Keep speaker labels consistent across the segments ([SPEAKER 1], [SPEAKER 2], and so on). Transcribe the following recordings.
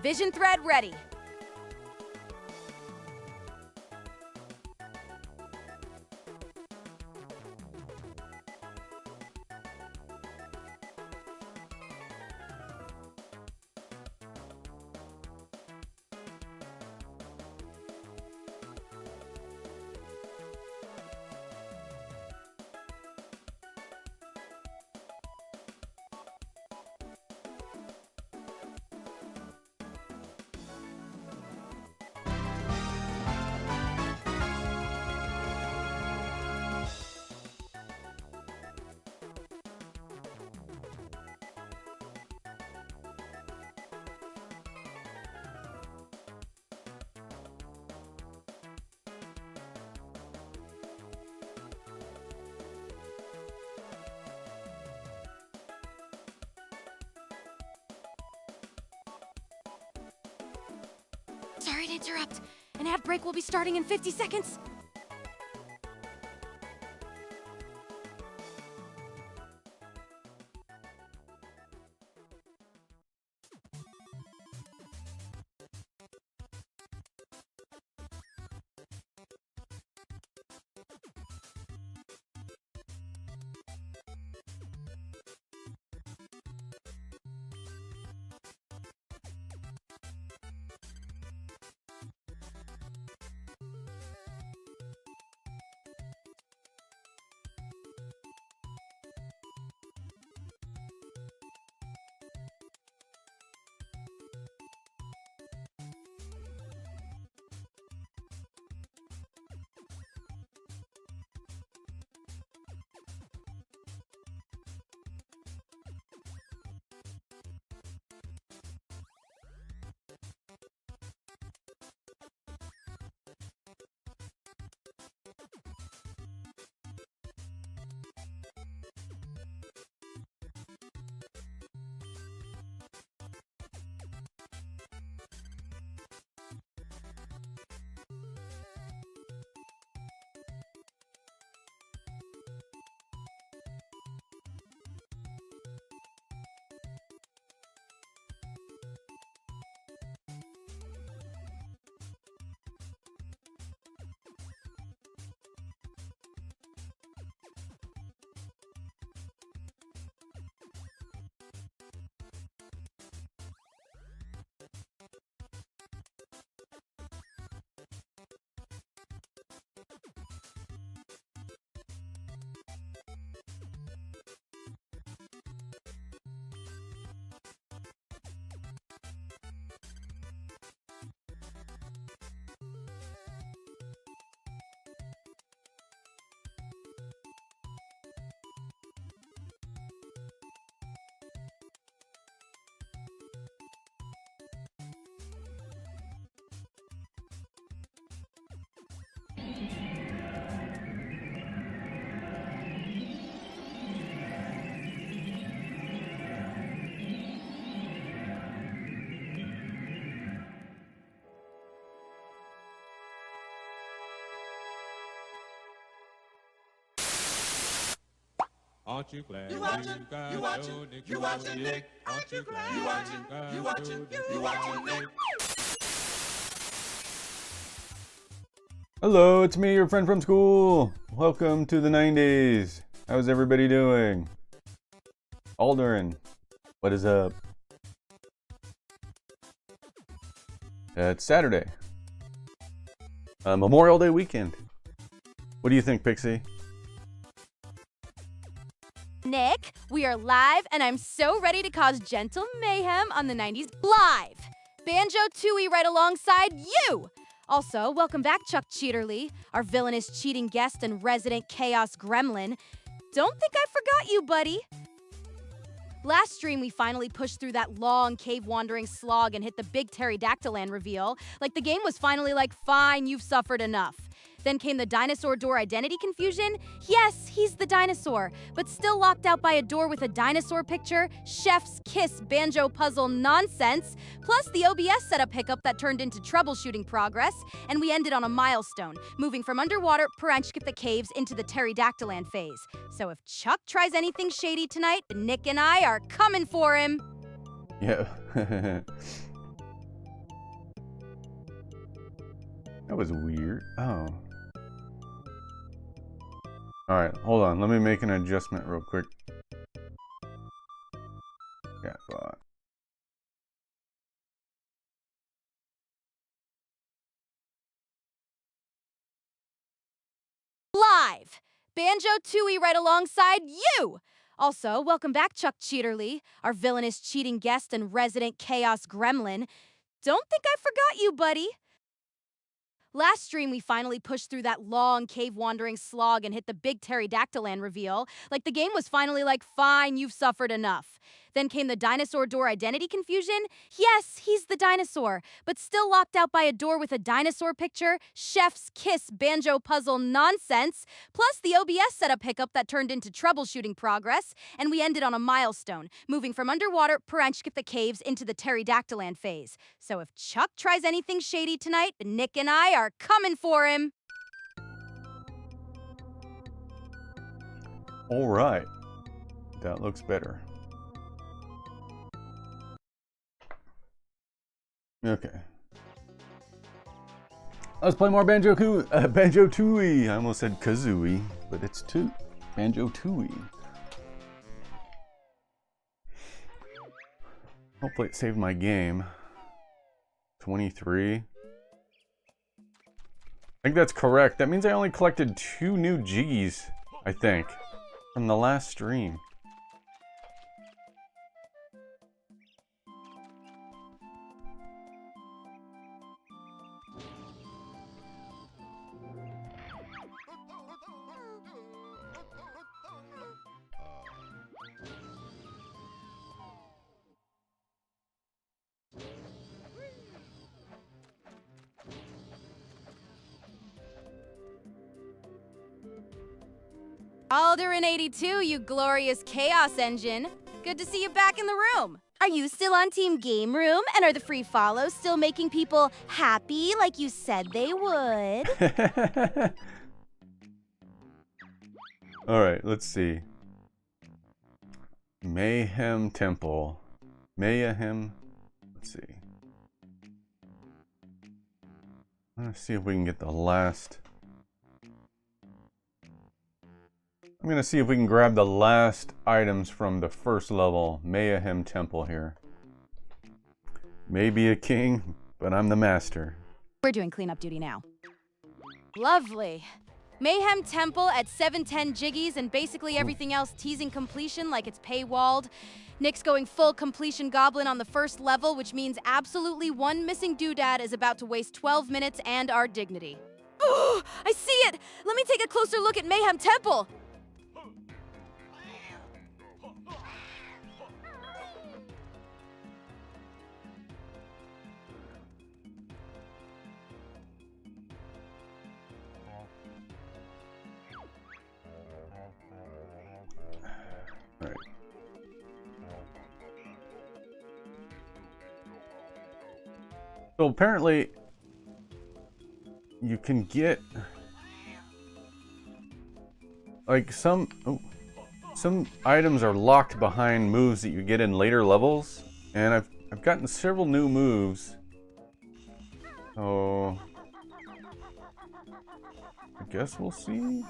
[SPEAKER 1] Vision thread ready. Sorry to interrupt. An ad break will be starting in 50 seconds.
[SPEAKER 2] Aren't you glad you got your Nick? You watching Nick? Aren't you glad you watching Nick?
[SPEAKER 3] Hello, it's me, your friend from school. Welcome to the 90s. How's everybody doing? Aldrin, what is up? It's Saturday. Memorial Day weekend. What do you think, Pixie?
[SPEAKER 1] Nick, we are live, and I'm so ready to cause gentle mayhem on the 90s live. Banjo-Tooie right alongside you. Also, welcome back, Chuck Cheaterly, our villainous cheating guest and resident chaos gremlin. Don't think I forgot you, buddy. Last stream, we finally pushed through that long cave-wandering slog and hit the big pterodactyland reveal. Like the game was finally like, fine, you've suffered enough. Then came the dinosaur door identity confusion. Yes, he's the dinosaur, but still locked out by a door with a dinosaur picture, chef's kiss banjo puzzle nonsense, plus the OBS setup hiccup that turned into troubleshooting progress, and we ended on a milestone, moving from underwater skip the caves into the pterodactyland phase. So if Chuck tries anything shady tonight, Nick and I are coming for him.
[SPEAKER 3] Yeah. That was weird. Oh. Alright, hold on. Let me make an adjustment real quick. Yeah, but...
[SPEAKER 1] Live! Banjo-Tooie right alongside you! Also, welcome back, Chuck Cheaterly, our villainous cheating guest and resident chaos gremlin. Don't think I forgot you, buddy. Last stream, we finally pushed through that long cave-wandering slog and hit the big pterodactyland reveal. Like the game was finally like, fine, you've suffered enough. Then came the dinosaur door identity confusion. Yes, he's the dinosaur, but still locked out by a door with a dinosaur picture, chef's kiss banjo puzzle nonsense, plus the OBS setup hiccup that turned into troubleshooting progress, and we ended on a milestone, moving from underwater, skip the caves, into the pterodactyland phase. So if Chuck tries anything shady tonight, Nick and I are coming for him.
[SPEAKER 3] All right. That looks better. Okay. Let's play more Banjo-Tooie. I almost said Kazooie, but it's two. Banjo-Tooie. Hopefully it saved my game. 23. I think that's correct. That means I only collected 2 new Jiggies, I think, from the last stream.
[SPEAKER 1] Alderin82, you glorious chaos engine. Good to see you back in the room. Are you still on Team Game Room? And are the free follows still making people happy like you said they would?
[SPEAKER 3] Alright, let's see. Mayhem Temple. Mayhem. Let's see. Let's see if we can get the last. I'm gonna see if we can grab the last items from the first level, Mayhem Temple here. Maybe a king, but I'm the master.
[SPEAKER 1] We're doing cleanup duty now. Lovely. Mayhem Temple at 710 Jiggies and basically everything else teasing completion like it's paywalled. Nick's going full completion goblin on the first level, which means absolutely one missing doodad is about to waste 12 minutes and our dignity. Oh, I see it! Let me take a closer look at Mayhem Temple!
[SPEAKER 3] All right. So apparently you can get like some items are locked behind moves that you get in later levels, and I've gotten several new moves. So I guess we'll see.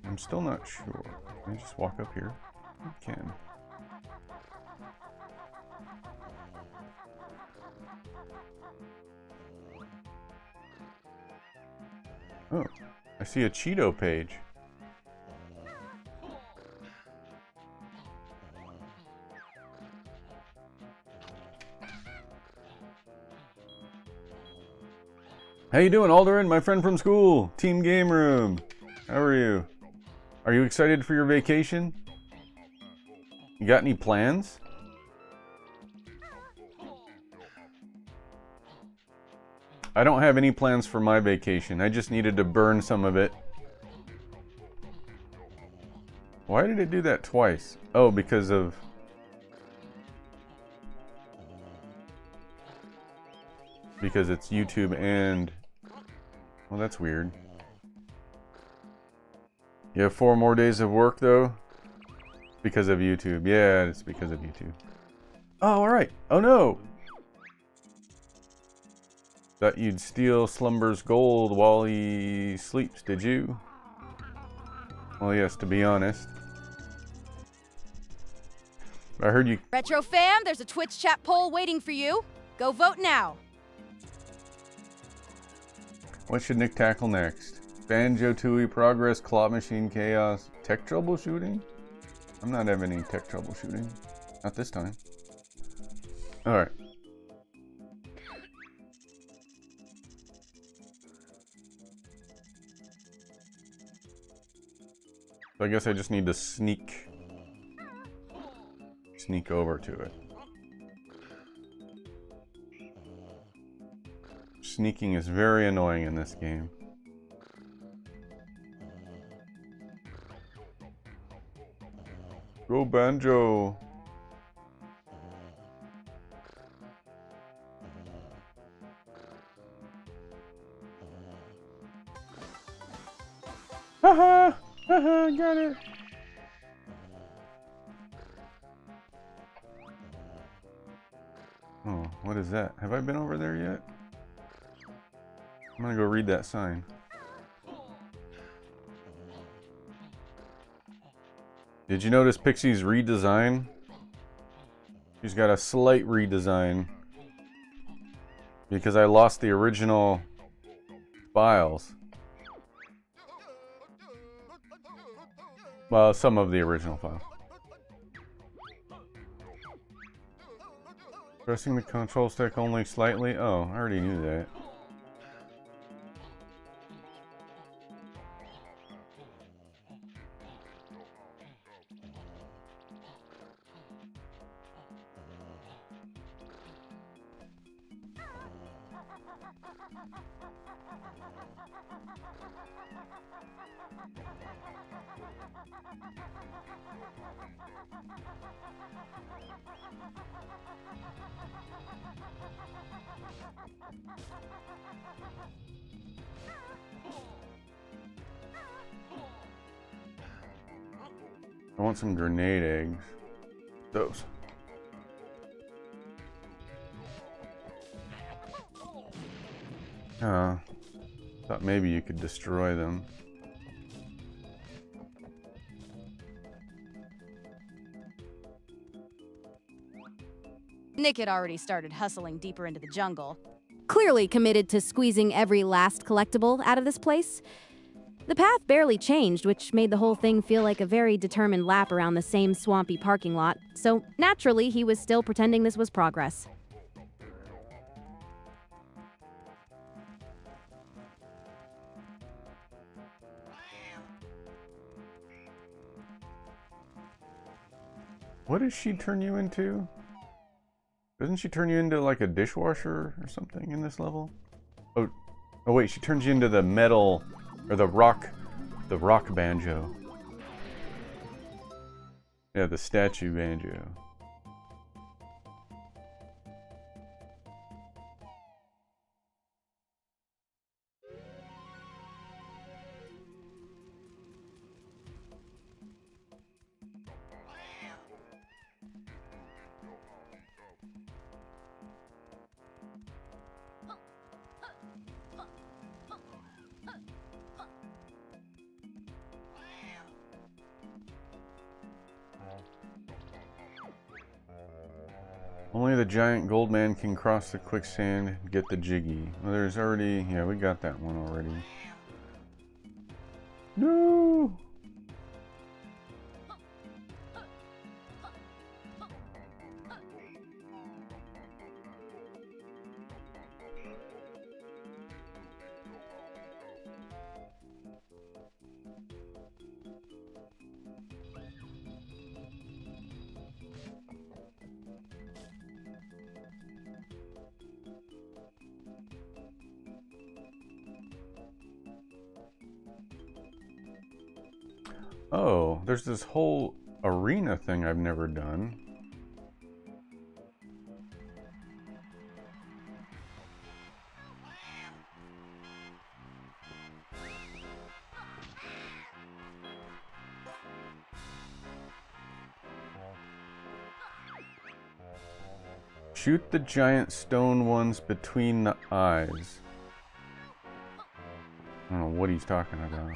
[SPEAKER 3] I'm still not sure. Can I just walk up here? I can. Oh, I see a Cheeto page. How you doing, Alderin, my friend from school? Team Game Room. How are you? Are you excited for your vacation? You got any plans? I don't have any plans for my vacation. I just needed to burn some of it. Why did it do that twice? Oh, because of... Because it's YouTube and... Well, that's weird. You have 4 more days of work, though? Because of YouTube. Yeah, it's because of YouTube. Oh, alright. Oh no! Thought you'd steal Slumber's gold while he sleeps, did you? Well, yes, to be honest. I heard you...
[SPEAKER 1] Retro fam, there's a Twitch chat poll waiting for you. Go vote now.
[SPEAKER 3] What should Nick tackle next? Banjo-Tooie, Progress, Claw Machine, Chaos, Tech Troubleshooting? I'm not having any tech troubleshooting. Not this time. Alright. So I guess I just need to sneak over to it. Sneaking is very annoying in this game. Go Banjo! Haha! Haha, got it! Oh, what is that? Have I been over there yet? I'm gonna go read that sign. Did you notice Pixie's redesign? She's got a slight redesign. Because I lost the original files. Well, some of the original files. Pressing the control stick only slightly? Oh, I already knew that. I want some grenade eggs. Those. Thought maybe you could destroy them.
[SPEAKER 1] Nick had already started hustling deeper into the jungle, clearly committed to squeezing every last collectible out of this place. The path barely changed, which made the whole thing feel like a very determined lap around the same swampy parking lot, so naturally he was still pretending this was progress.
[SPEAKER 3] What does she turn you into? Doesn't she turn you into like a dishwasher or something in this level? Oh wait, she turns you into the metal or the rock banjo. Yeah, the statue banjo. Only the giant gold man can cross the quicksand and get the jiggy. Well, there's already... Yeah, we got that one already. No! Oh, there's this whole arena thing I've never done. Shoot the giant stone ones between the eyes. I don't know what he's talking about.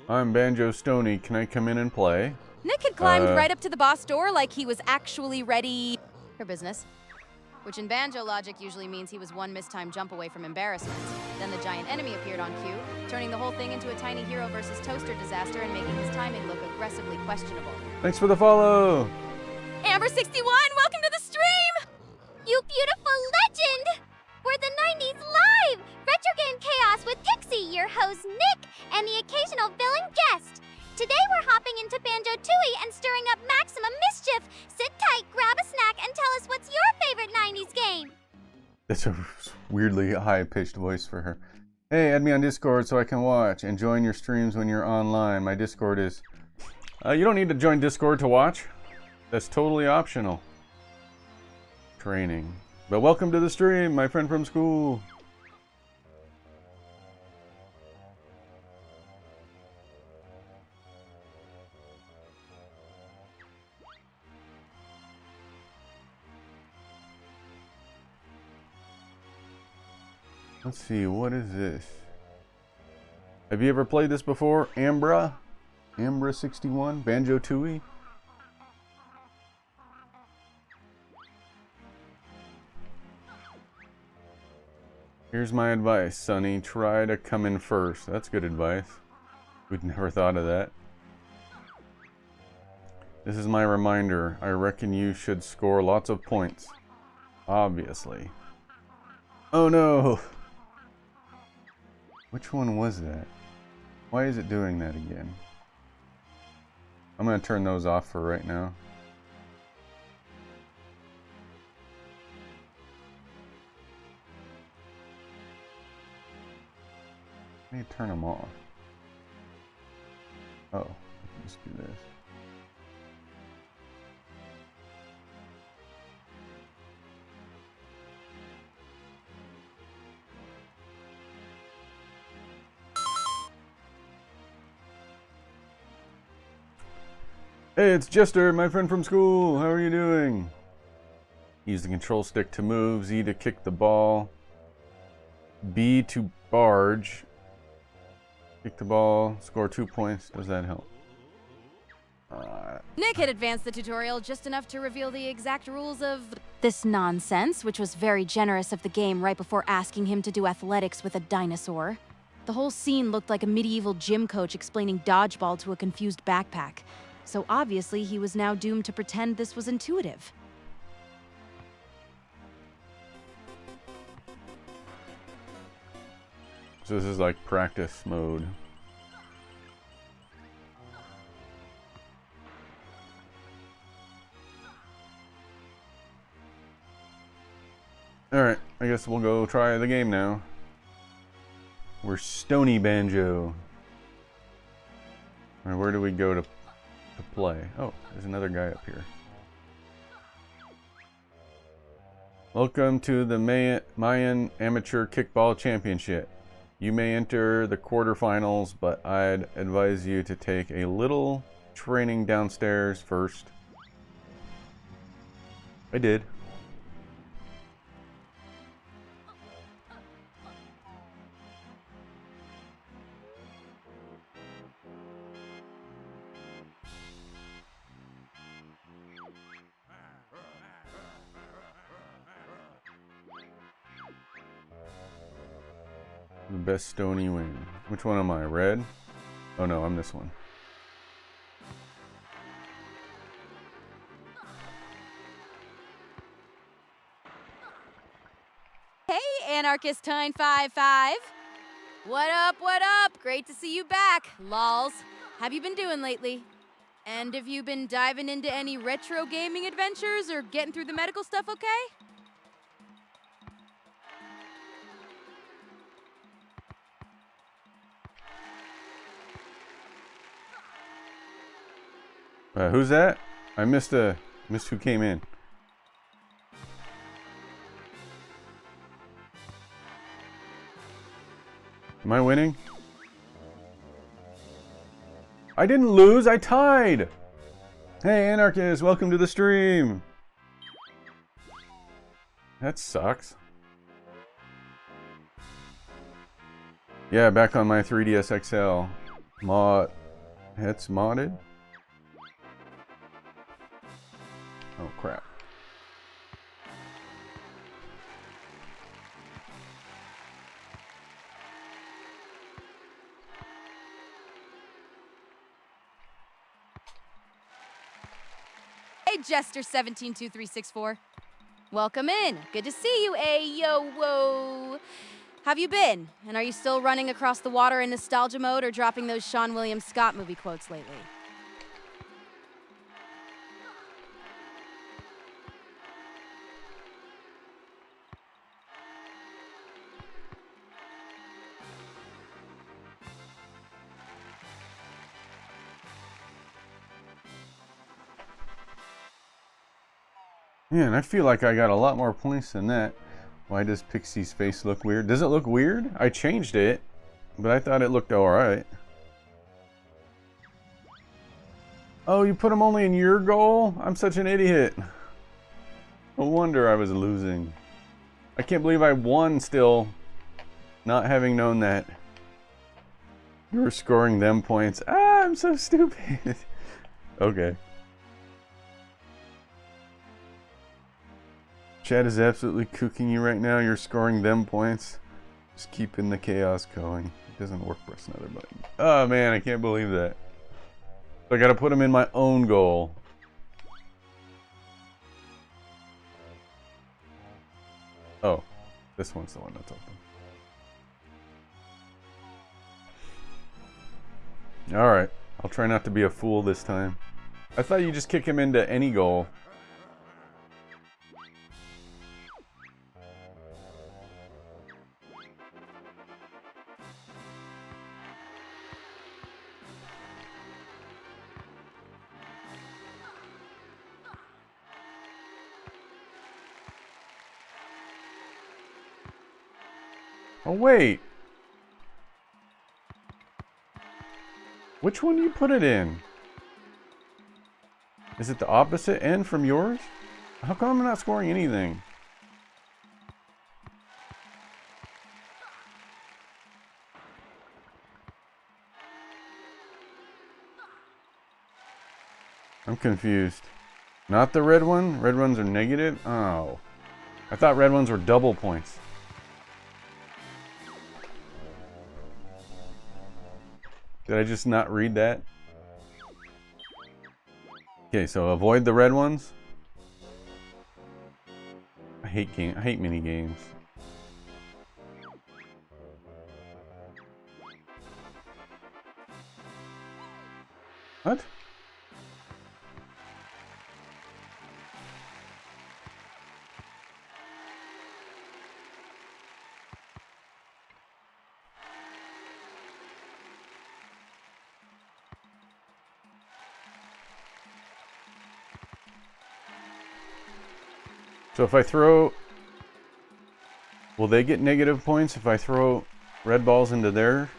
[SPEAKER 3] I'm Banjo-Tooie. Can I come in and play?
[SPEAKER 1] Nick had climbed right up to the boss door like he was actually ready for business. Which in Banjo logic usually means he was one mistimed jump away from embarrassment. Then the giant enemy appeared on cue, turning the whole thing into a tiny hero versus toaster disaster and making his timing look aggressively questionable.
[SPEAKER 3] Thanks for the follow!
[SPEAKER 1] Amber61, welcome to the stream!
[SPEAKER 4] You beautiful legend! We're the 90s live! Retro Game Chaos with Pixie, your host Nick, and the occasional villain guest. Today we're hopping into Banjo-Tooie and stirring up maximum mischief. Sit tight, grab a snack, and tell us what's your favorite 90s game.
[SPEAKER 3] That's a weirdly high-pitched voice for her. Hey, add me on Discord so I can watch and join your streams when you're online. My Discord is... you don't need to join Discord to watch. That's totally optional. Training. But welcome to the stream, my friend from school. Let's see, what is this? Have you ever played this before? Ambra? Ambra61? Banjo-Tooie? Here's my advice, Sonny. Try to come in first. That's good advice. We'd never thought of that. This is my reminder. I reckon you should score lots of points. Obviously. Oh no! Which one was that? Why is it doing that again? I'm gonna turn those off for right now. I need to turn them off. Oh, I can just do this. Hey, it's Jester, my friend from school. How are you doing? Use the control stick to move, Z to kick the ball, B to barge. Kick the ball, score 2 points. Does that help?
[SPEAKER 1] Nick had advanced the tutorial just enough to reveal the exact rules of this nonsense, which was very generous of the game right before asking him to do athletics with a dinosaur. The whole scene looked like a medieval gym coach explaining dodgeball to a confused backpack. So obviously he was now doomed to pretend this was intuitive.
[SPEAKER 3] So this is like practice mode. Alright, I guess we'll go try the game now. We're Stony Banjo. Alright, where do we go to play? Oh, there's another guy up here. Welcome to the Mayan Amateur Kickball Championship. You may enter the quarterfinals, but I'd advise you to take a little training downstairs first. I did. The best Stony win. Which one am I? Red? Oh no, I'm this one.
[SPEAKER 1] Hey, Anarchist Tine 55. What up, what up? Great to see you back, lols. Have you been doing lately? And have you been diving into any retro gaming adventures or getting through the medical stuff okay?
[SPEAKER 3] Who's that? I missed who came in. Am I winning? I didn't lose, I tied! Hey, Anarchist, welcome to the stream. That sucks. Yeah, back on my 3DS XL. It's modded? Oh, crap.
[SPEAKER 1] Hey, Jester172364. Welcome in. Good to see you, Ayo, whoa. Have you been? And are you still running across the water in nostalgia mode or dropping those Sean William Scott movie quotes lately?
[SPEAKER 3] Yeah, and I feel like I got a lot more points than that. Why does Pixie's face look weird? Does it look weird? I changed it, but I thought it looked alright. Oh, you put him only in your goal? I'm such an idiot. No wonder I was losing. I can't believe I won still, not having known that. You were scoring them points. Ah, I'm so stupid. Okay. Chad is absolutely cooking you right now. You're scoring them points. Just keeping the chaos going. It doesn't work. Press another button. Oh man, I can't believe that. So I gotta put him in my own goal. Oh, this one's the one that's open. Alright, I'll try not to be a fool this time. I thought you just kick him into any goal. Oh wait! Which one do you put it in? Is it the opposite end from yours? How come I'm not scoring anything? I'm confused. Not the red one? Red ones are negative? Oh. I thought red ones were double points. Did I just not read that? Okay, so avoid the red ones. I hate mini games. What? So if I throw... Will they get negative points if I throw red balls into there?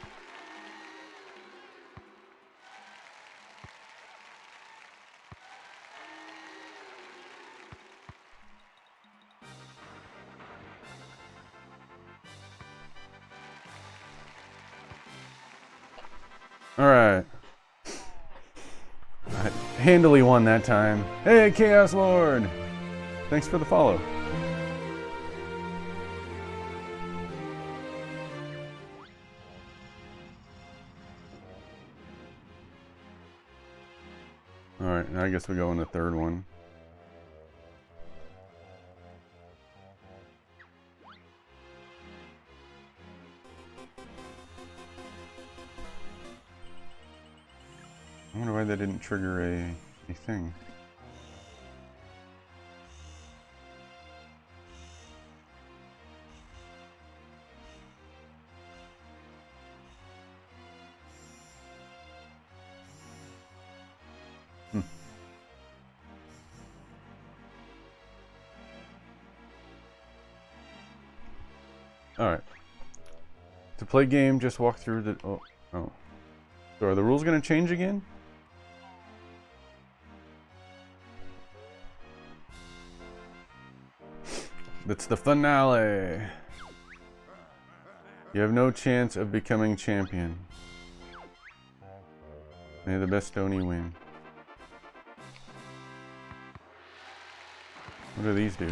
[SPEAKER 3] Alright. I handily won that time. Hey, Chaos Lord! Thanks for the follow. Alright, now I guess we go in the third one. I wonder why that didn't trigger a thing. Alright. To play game, just walk through the... Oh. So are the rules going to change again? It's the finale. You have no chance of becoming champion. May the best Stony win. What do these do?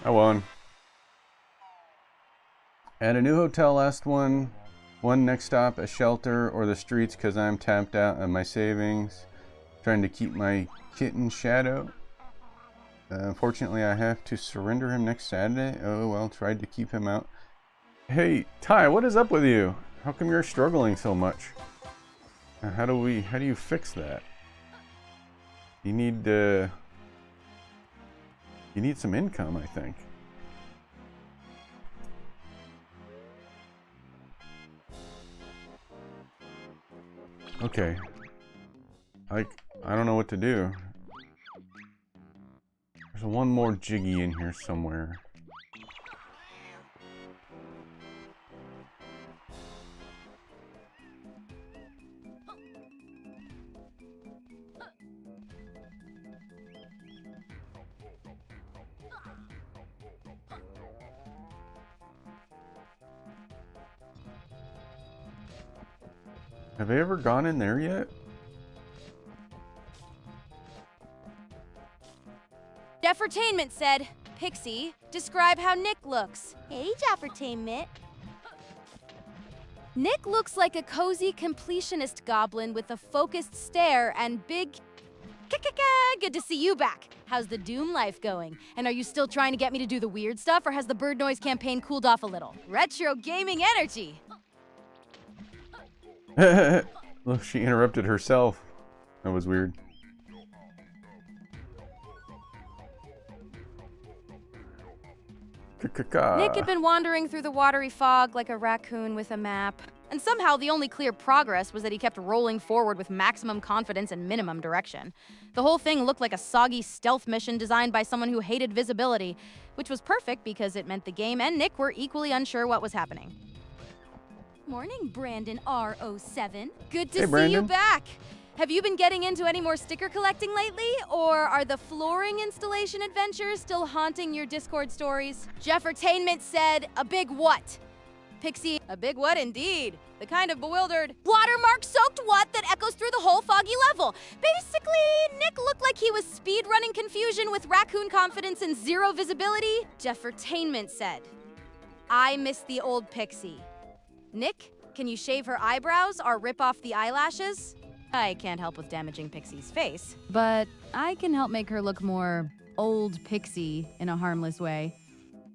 [SPEAKER 3] I won. At a new hotel, last one next stop, a shelter or the streets because I'm tapped out of my savings. Trying to keep my kitten Shadow. Unfortunately, I have to surrender him next Saturday. Oh well, tried to keep him out. Hey, Ty, what is up with you? How come you're struggling so much? How do you fix that? You need some income, I think. Okay. I don't know what to do. There's one more Jiggy in here somewhere. Have they ever gone in there yet?
[SPEAKER 1] Jeffertainment said, Pixie, describe how Nick looks.
[SPEAKER 4] Hey, Jeffertainment.
[SPEAKER 1] Nick looks like a cozy completionist goblin with a focused stare and big... Good to see you back. How's the Doom life going? And are you still trying to get me to do the weird stuff, or has the bird noise campaign cooled off a little? Retro gaming energy!
[SPEAKER 3] Look, she interrupted herself. That was weird.
[SPEAKER 1] Nick had been wandering through the watery fog like a raccoon with a map. And somehow the only clear progress was that he kept rolling forward with maximum confidence and minimum direction. The whole thing looked like a soggy stealth mission designed by someone who hated visibility, which was perfect because it meant the game and Nick were equally unsure what was happening. Morning, Brandon R07. Good to see you back. Have you been getting into any more sticker collecting lately? Or are the flooring installation adventures still haunting your Discord stories? Jeffertainment said, a big what? Pixie, a big what indeed. The kind of bewildered, watermark-soaked what that echoes through the whole foggy level. Basically, Nick looked like he was speed-running confusion with raccoon confidence and zero visibility. Jeffertainment said, I miss the old Pixie. Nick, can you shave her eyebrows or rip off the eyelashes? I can't help with damaging Pixie's face, but I can help make her look more old Pixie in a harmless way.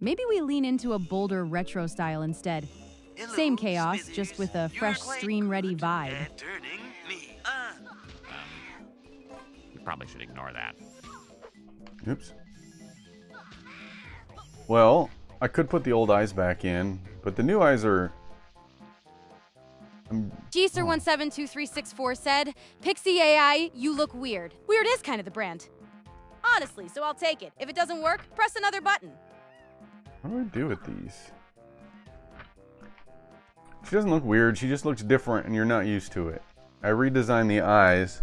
[SPEAKER 1] Maybe we lean into a bolder retro style instead.
[SPEAKER 5] Hello,
[SPEAKER 1] Same chaos,
[SPEAKER 5] Smithers.
[SPEAKER 1] just with a
[SPEAKER 5] You're
[SPEAKER 1] fresh
[SPEAKER 5] quite
[SPEAKER 1] stream-ready
[SPEAKER 5] good
[SPEAKER 1] vibe.
[SPEAKER 5] at turning me on.
[SPEAKER 6] You probably should ignore that.
[SPEAKER 3] Oops. Well, I could put the old eyes back in, but the new eyes are...
[SPEAKER 1] Geeser172364 said, Pixie AI, you look weird. Weird is kind of the brand. Honestly, so I'll take it. If it doesn't work, press another button.
[SPEAKER 3] What do I do with these? She doesn't look weird, she just looks different and you're not used to it. I redesigned the eyes.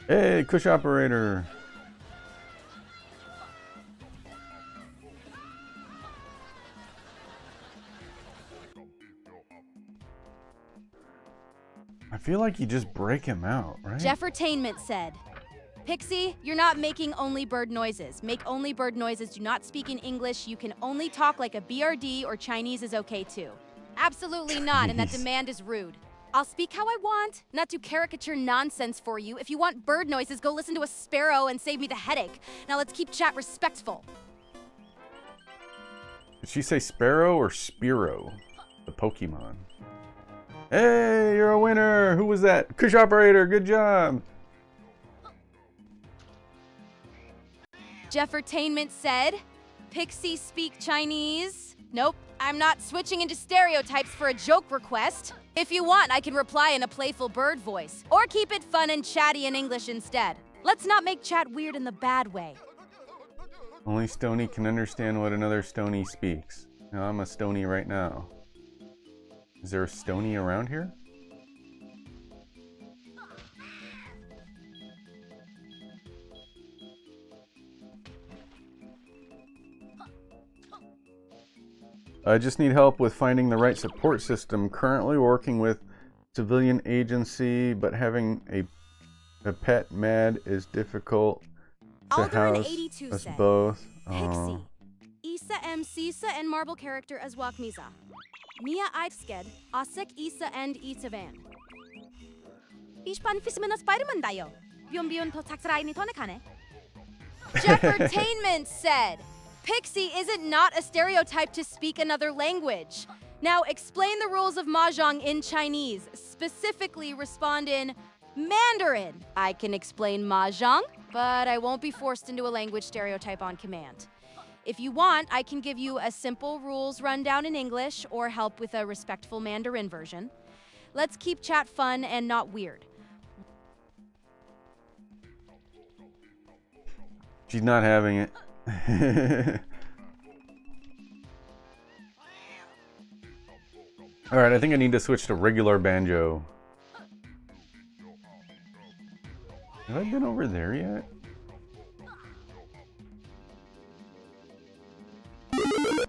[SPEAKER 3] Hey, Kush Operator! I feel like you just break him out, right?
[SPEAKER 1] Jeffertainment said, Pixie, you're not making only bird noises. Make only bird noises, do not speak in English. You can only talk like a BRD or Chinese is okay too. Absolutely not, and that demand is rude. I'll speak how I want, not do caricature nonsense for you. If you want bird noises, go listen to a sparrow and save me the headache. Now let's keep chat respectful.
[SPEAKER 3] Did she say Sparrow or Spearow? The Pokemon. Hey, you're a winner! Who was that? Kush Operator, good job!
[SPEAKER 1] Jeffertainment said, Pixie speak Chinese. Nope, I'm not switching into stereotypes for a joke request. If you want, I can reply in a playful bird voice, or keep it fun and chatty in English instead. Let's not make chat weird in the bad way.
[SPEAKER 3] Only Stony can understand what another Stony speaks. Now I'm a Stony right now. Is there a Stony around here? I just need help with finding the right support system. Currently working with civilian agency, but having a pet mad is difficult to house us
[SPEAKER 1] said,
[SPEAKER 3] both.
[SPEAKER 1] Pixie. Isa M. Sisa and Marble character as Wakmiza. Mia Ivsked, Asek Isa and Itavan. Ishpan Fismina Spider-Man dayo. Byun to taxarai ni tonekane. Jeffertainment said, Pixie, is it not a stereotype to speak another language? Now explain the rules of Mahjong in Chinese. Specifically respond in Mandarin. I can explain Mahjong, but I won't be forced into a language stereotype on command. If you want, I can give you a simple rules rundown in English or help with a respectful Mandarin version. Let's keep chat fun and not weird.
[SPEAKER 3] She's not having it. Alright, I think I need to switch to regular banjo. Have I been over there yet? I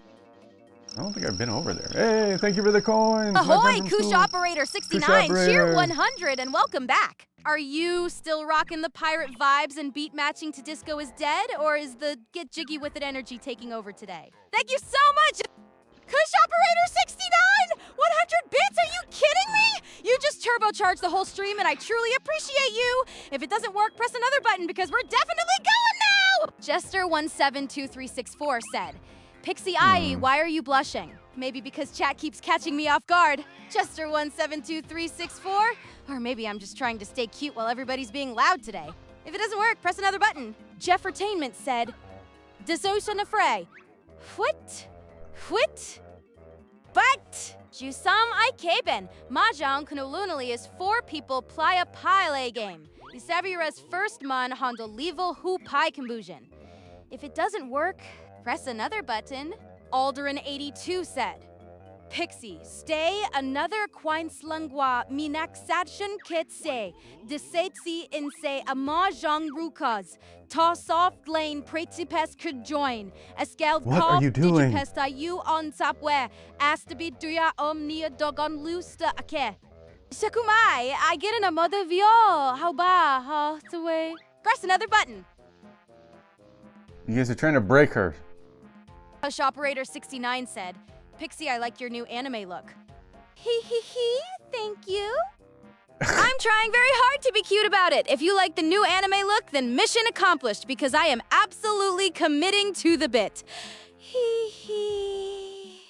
[SPEAKER 3] don't think I've been over there. Hey, thank you for the coins!
[SPEAKER 1] Ahoy, Kush Operator 69, cheer 100, and welcome back. Are you still rocking the pirate vibes and beat matching to Disco is Dead, or is the get jiggy with it energy taking over today? Thank you so much! Kush Operator 69! 100 bits, are you kidding me? You just turbocharged the whole stream and I truly appreciate you. If it doesn't work, press another button because we're definitely going now! Jester172364 said, Pixie Ai, why are you blushing? Maybe because chat keeps catching me off guard. Jester172364? Or maybe I'm just trying to stay cute while everybody's being loud today. If it doesn't work, press another button. Jeffertainment said, Desosa Nafray. What? But Jusam I Keben. Mahjong Kunulunali is 4 people playa pile game. Isavira's first man hondo level hu pai confusion. If it doesn't work, press another button. Alderin82 said, Pixie, stay another Quinslangwa Minaksatchen Ketse, Desetsi Inse a Mahjong Rukas, Ta soft lane Pretipes could join, Escaled
[SPEAKER 3] What are you doing?
[SPEAKER 1] Digipesta you on Sapwe, Astabi Duya Omnia Dogon Lusta Ake. Shakumai, I get in a mother vio, how ba, ha, away. Press another button.
[SPEAKER 3] You guys are trying to break her.
[SPEAKER 1] Hush Operator 69 said, Pixie, I like your new anime look. Hee, thank you. I'm trying very hard to be cute about it. If you like the new anime look, then mission accomplished because I am absolutely committing to the bit. Hee.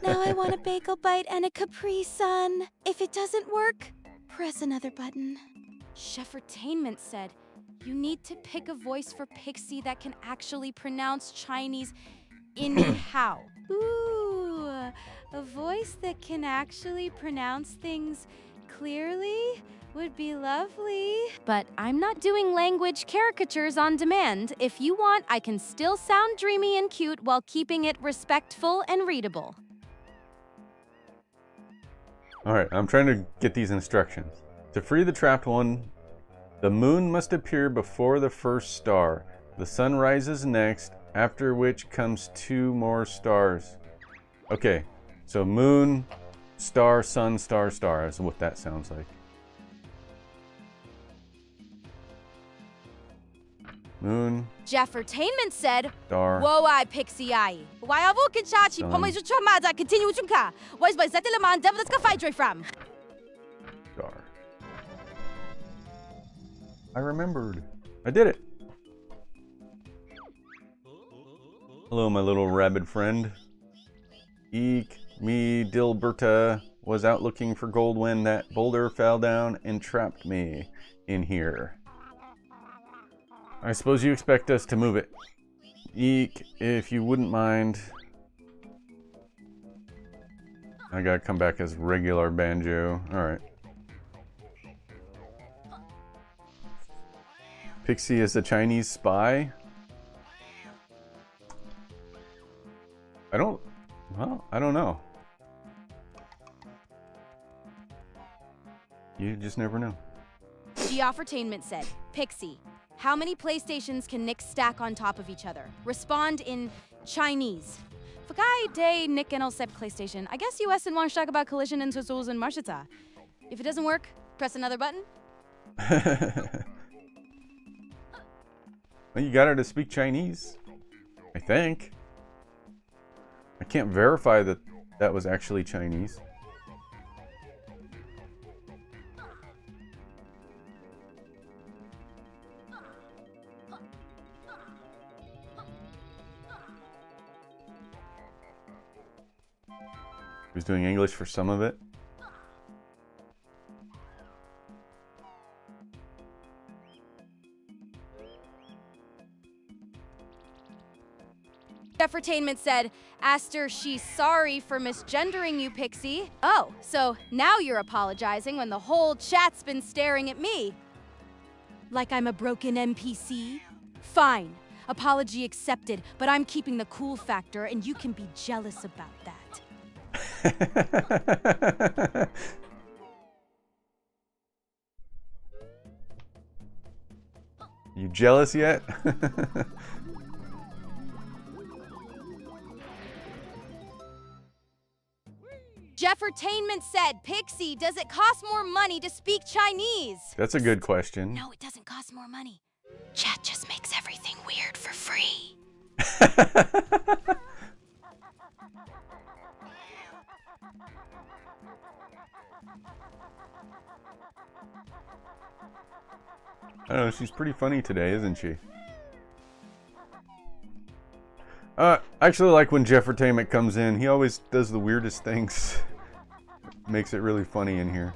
[SPEAKER 1] Now I want a bagel bite and a Capri Sun. If it doesn't work, press another button. Sheffertainment said, you need to pick a voice for Pixie that can actually pronounce Chinese anyhow. Ooh, a voice that can actually pronounce things clearly would be lovely. But I'm not doing language caricatures on demand. If you want, I can still sound dreamy and cute while keeping it respectful and readable.
[SPEAKER 3] Alright, I'm trying to get these instructions. To free the trapped one, the moon must appear before the first star. The sun rises next, after which comes 2 more stars. Okay, so moon, star, sun, star, star is what that sounds like. Moon.
[SPEAKER 1] Jeffertainment said,
[SPEAKER 3] Star.
[SPEAKER 1] Whoa, I Pixie Ai. Why have you chachi? Pomo ju chamaza continue chunka. Why is by Zeteleman devil ska fight from?
[SPEAKER 3] Star. I remembered. I did it. Hello, my little rabbit friend. Eek, me, Dilberta, was out looking for gold when that boulder fell down and trapped me in here. I suppose you expect us to move it. Eek, if you wouldn't mind. I gotta come back as regular Banjo. Alright. Pixie is a Chinese spy? I don't know. You just never know.
[SPEAKER 1] Geoffertainment said, Pixie, how many PlayStations can Nick stack on top of each other? Respond in Chinese. Fakai de Nick and Sep PlayStation. I guess US and want to talk about collision and tools and marshita. If it doesn't work, press another button.
[SPEAKER 3] Well, you got her to speak Chinese, I think. I can't verify that that was actually Chinese. He was doing English for some of it.
[SPEAKER 1] Geoffertainment said, Aster, she's sorry for misgendering you, Pixie. Oh, so now you're apologizing when the whole chat's been staring at me. Like I'm a broken NPC? Fine. Apology accepted, but I'm keeping the cool factor and you can be jealous about that.
[SPEAKER 3] You jealous yet?
[SPEAKER 1] Geoffertainment said, Pixie, does it cost more money to speak Chinese?
[SPEAKER 3] That's a good question.
[SPEAKER 1] No, it doesn't cost more money. Chat just makes everything weird for free.
[SPEAKER 3] I don't know, she's pretty funny today, isn't she? I actually like when Geoffertainment comes in. He always does the weirdest things. Makes it really funny in here.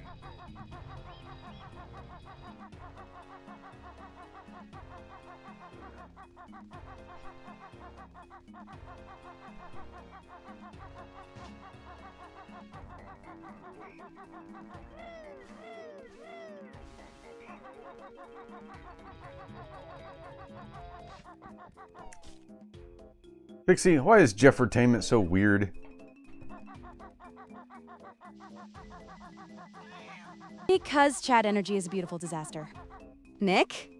[SPEAKER 3] Pixie, why is Geoffertainment so weird?
[SPEAKER 1] Because chat energy is a beautiful disaster. Nick?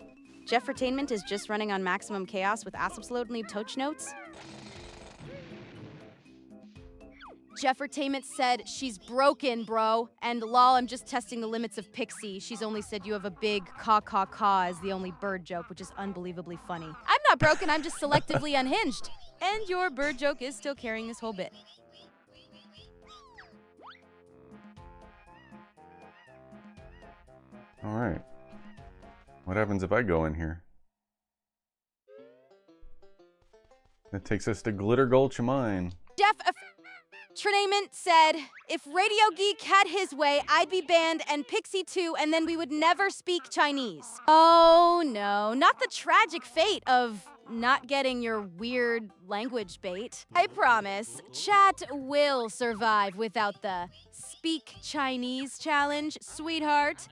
[SPEAKER 1] Geoffertainment is just running on maximum chaos with absolutely touch notes? Geoffertainment said she's broken, bro. And lol, I'm just testing the limits of Pixie. She's only said you have a big caw as the only bird joke, which is unbelievably funny. I'm not broken, I'm just selectively unhinged. And your bird joke is still carrying this whole bit.
[SPEAKER 3] Alright. What happens if I go in here? That takes us to Glitter Gulch Mine.
[SPEAKER 1] Geoffertainment said, if Radio Geek had his way, I'd be banned and Pixie too, and then we would never speak Chinese. Oh no, not the tragic fate of not getting your weird language bait. I promise, chat will survive without the Speak Chinese challenge, sweetheart.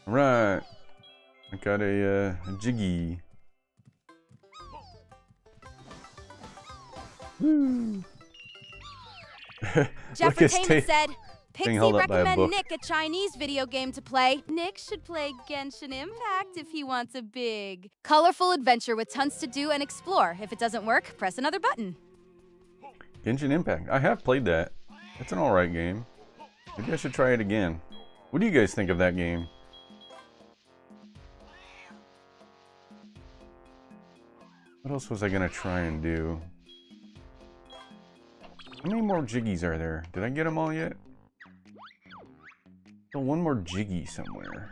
[SPEAKER 3] Right. I got a jiggy. Woo.
[SPEAKER 1] Geoffertainment said, Pixie
[SPEAKER 3] held up by a
[SPEAKER 1] recommend
[SPEAKER 3] book.
[SPEAKER 1] Nick a Chinese video game to play. Nick should play Genshin Impact if he wants a big, colorful adventure with tons to do and explore. If it doesn't work, press another button.
[SPEAKER 3] Genshin Impact. I have played that. It's an alright game. Maybe I should try it again. What do you guys think of that game? What else was I gonna try and do? How many more jiggies are there? Did I get them all yet? So one more jiggy somewhere.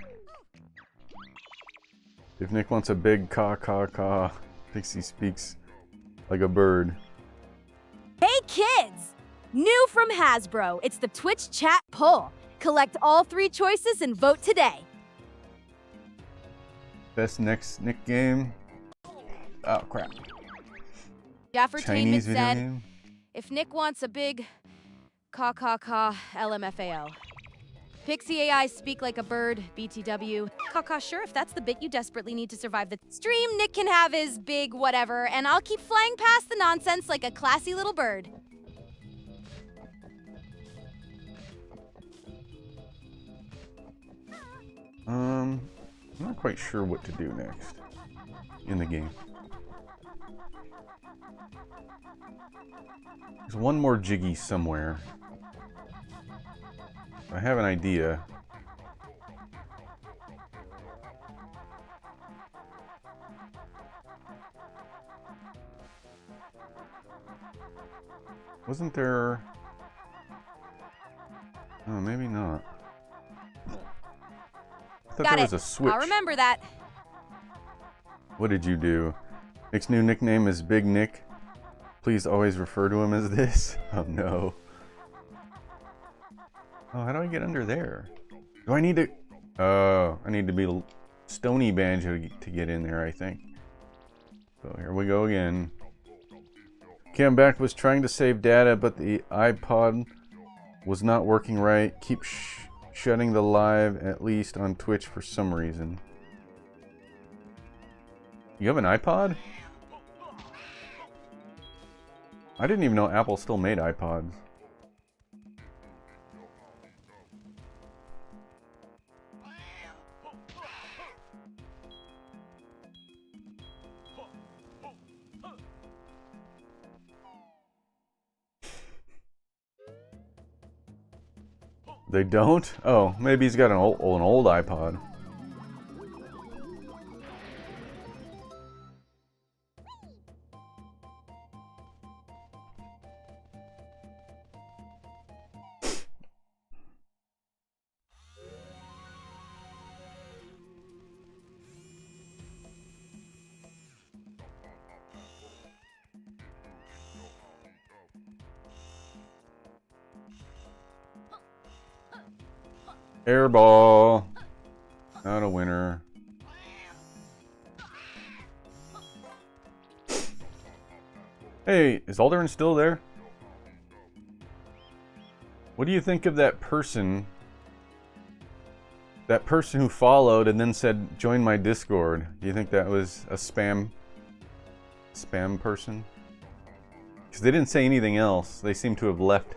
[SPEAKER 3] If Nick wants a big caw, Pixie speaks like a bird.
[SPEAKER 1] Hey kids! New from Hasbro, it's the Twitch chat poll. Collect all 3 choices and vote today.
[SPEAKER 3] Best next Nick game? Oh crap.
[SPEAKER 1] Jaffertainment
[SPEAKER 3] Chinese video
[SPEAKER 1] said,
[SPEAKER 3] game?
[SPEAKER 1] if Nick wants a big caw LMFAO. Pixie AI speak like a bird, BTW. Caw, sure, if that's the bit you desperately need to survive the stream, Nick can have his big whatever, and I'll keep flying past the nonsense like a classy little bird.
[SPEAKER 3] I'm not quite sure what to do next in the game. There's one more jiggy somewhere. I have an idea. Wasn't there... Oh, maybe not. I thought
[SPEAKER 1] Got
[SPEAKER 3] there
[SPEAKER 1] it.
[SPEAKER 3] was a switch.
[SPEAKER 1] I'll remember that.
[SPEAKER 3] What did you do? Nick's new nickname is Big Nick. Please always refer to him as this. Oh no. Oh, how do I get under there? Do I need to... Oh, I need to be Stony Banjo to get in there, I think. So here we go again. Cam back was trying to save data, but the iPod was not working right. Keep shutting the live, at least on Twitch for some reason. You have an iPod? I didn't even know Apple still made iPods. They don't? Oh, maybe he's got an old iPod. Airball. Not a winner. Hey, is Alderaan still there? What do you think of that person? That person who followed and then said, join my Discord. Do you think that was a spam person? Because they didn't say anything else. They seem to have left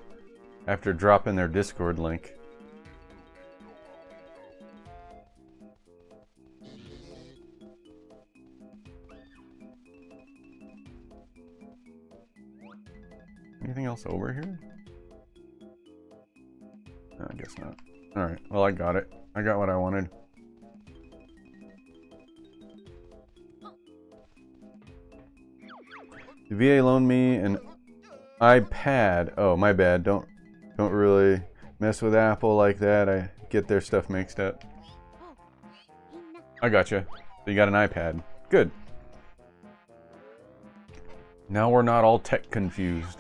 [SPEAKER 3] after dropping their Discord link. Anything else over here? No, I guess not. Alright, well I got it. I got what I wanted. The VA loaned me an iPad. Oh, my bad. Don't really mess with Apple like that. I get their stuff mixed up. I gotcha. So you got an iPad. Good. Now we're not all tech confused.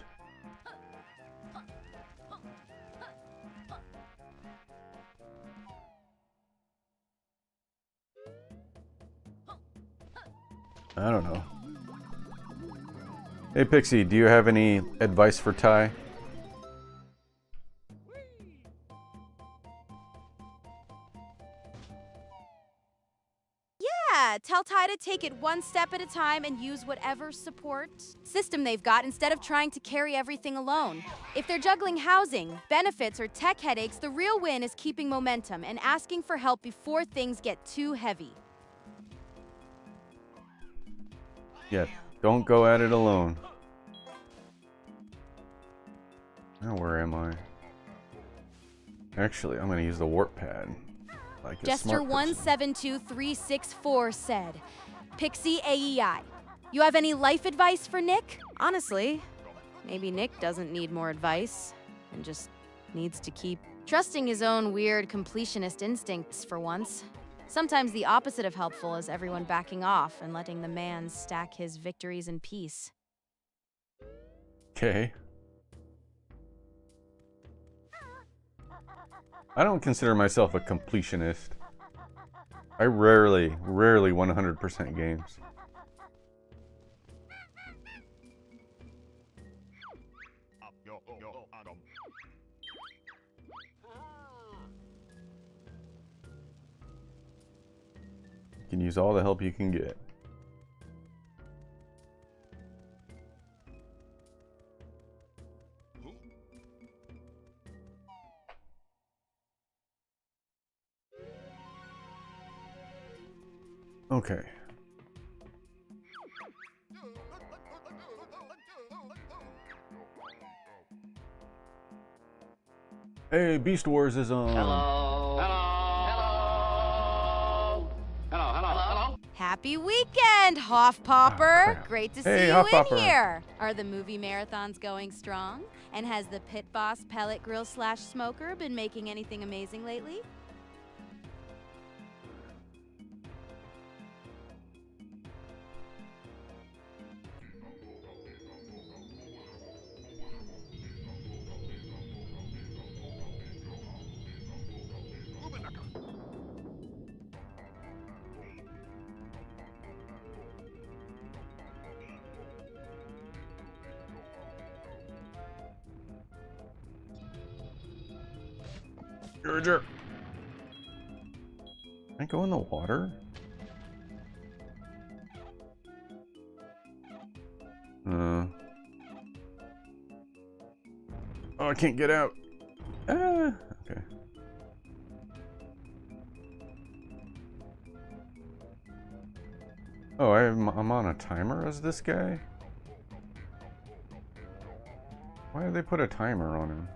[SPEAKER 3] I don't know. Hey Pixie, do you have any advice for Ty?
[SPEAKER 1] Yeah, tell Ty to take it one step at a time and use whatever support system they've got instead of trying to carry everything alone. If they're juggling housing, benefits, or tech headaches, the real win is keeping momentum and asking for help before things get too heavy.
[SPEAKER 3] Yeah, don't go at it alone. Now where am I? Actually, I'm gonna use the warp pad. Like a smart person.
[SPEAKER 1] Jester172364 said, Pixie AEI, you have any life advice for Nick? Honestly, maybe Nick doesn't need more advice and just needs to keep Trusting his own weird completionist instincts for once. Sometimes the opposite of helpful is everyone backing off and letting the man stack his victories in peace.
[SPEAKER 3] Okay. I don't consider myself a completionist. I rarely 100% games. You can use all the help you can get. Okay. Hey, Beast Wars is on.
[SPEAKER 1] Happy weekend, Hoff-Popper!
[SPEAKER 3] crap.
[SPEAKER 1] Great to
[SPEAKER 3] Hey,
[SPEAKER 1] see you
[SPEAKER 3] Hoff-Popper.
[SPEAKER 1] in here! Are the movie marathons going strong? And has the Pit Boss pellet grill / smoker been making anything amazing lately?
[SPEAKER 3] You're a jerk. Can I go in the water? Oh, I can't get out. Okay. Oh, I'm on a timer as this guy? Why did they put a timer on him?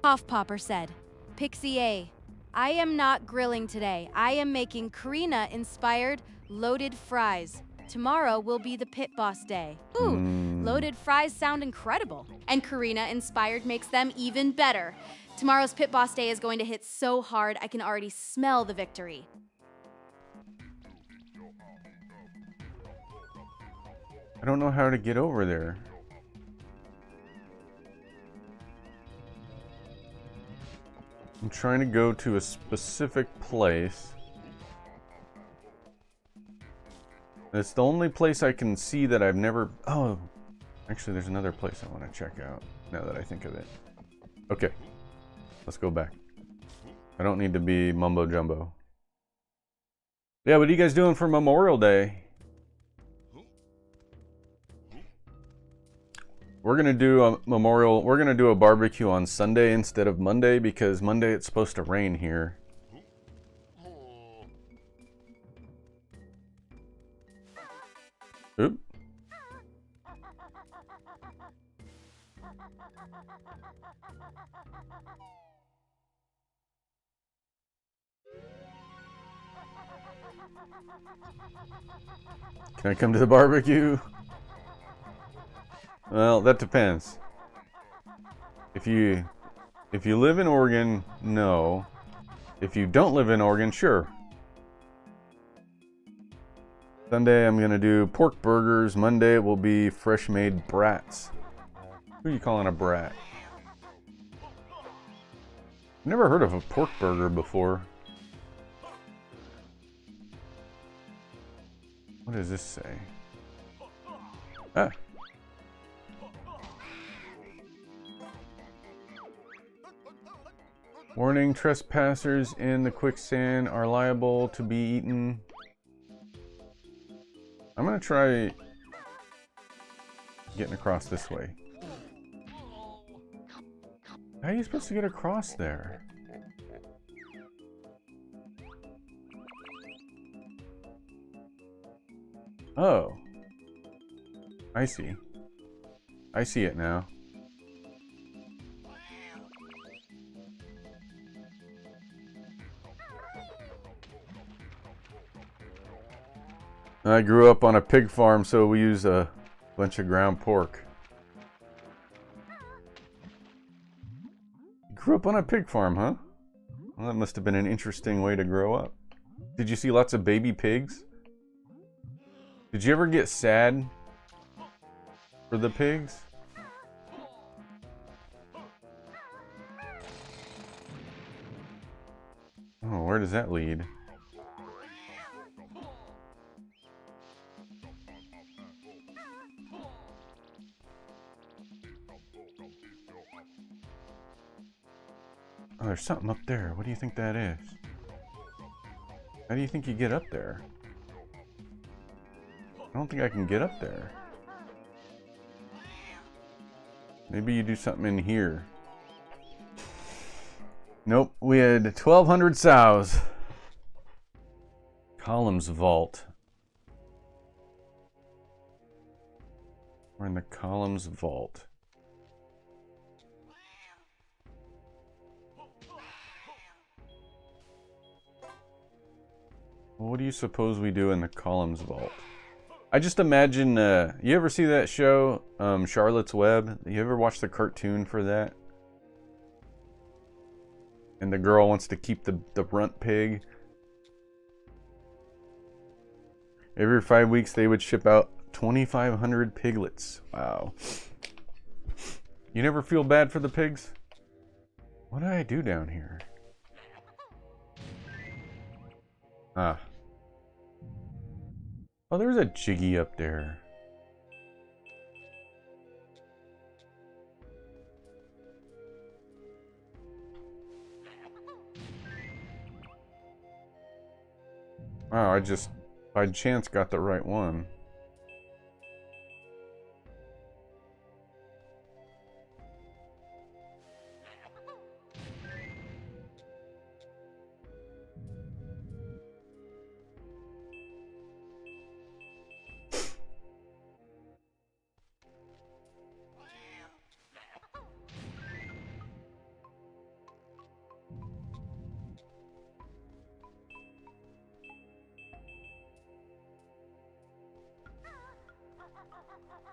[SPEAKER 1] Hoff-Popper said, Pixie A, I am not grilling today. I am making Karina-inspired loaded fries. Tomorrow will be the Pit Boss Day. Ooh, loaded fries sound incredible. And Karina-inspired makes them even better. Tomorrow's Pit Boss Day is going to hit so hard I can already smell the victory.
[SPEAKER 3] I don't know how to get over there. I'm trying to go to a specific place. It's the only place I can see that I've never... Oh, actually there's another place I want to check out, now that I think of it. Okay, let's go back. I don't need to be mumbo jumbo. Yeah, what are you guys doing for Memorial Day? We're gonna do a barbecue on Sunday instead of Monday, because Monday it's supposed to rain here. Oop. Can I come to the barbecue? Well, that depends. If you live in Oregon, no. If you don't live in Oregon, sure. Sunday I'm gonna do pork burgers. Monday it will be fresh made brats. Who are you calling a brat? Never heard of a pork burger before. What does this say? Ah. Warning, trespassers in the quicksand are liable to be eaten. I'm gonna try getting across this way. How are you supposed to get across there? Oh. I see. I see it now. I grew up on a pig farm, so we use a bunch of ground pork. Grew up on a pig farm, huh? Well, that must have been an interesting way to grow up. Did you see lots of baby pigs? Did you ever get sad for the pigs? Oh, where does that lead? Oh, there's something up there. What do you think that is? How do you think you get up there? I don't think I can get up there. Maybe you do something in here. Nope, we had 1,200 sows. Columns vault. We're in the columns vault. Well, what do you suppose we do in the columns vault? I just imagine, you ever see that show, Charlotte's Web? You ever watch the cartoon for that? And the girl wants to keep the runt pig. Every 5 weeks they would ship out 2,500 piglets. Wow. You never feel bad for the pigs? What did I do down here? Ah. Oh, there's a Jiggy up there. Wow, I just, by chance, got the right one.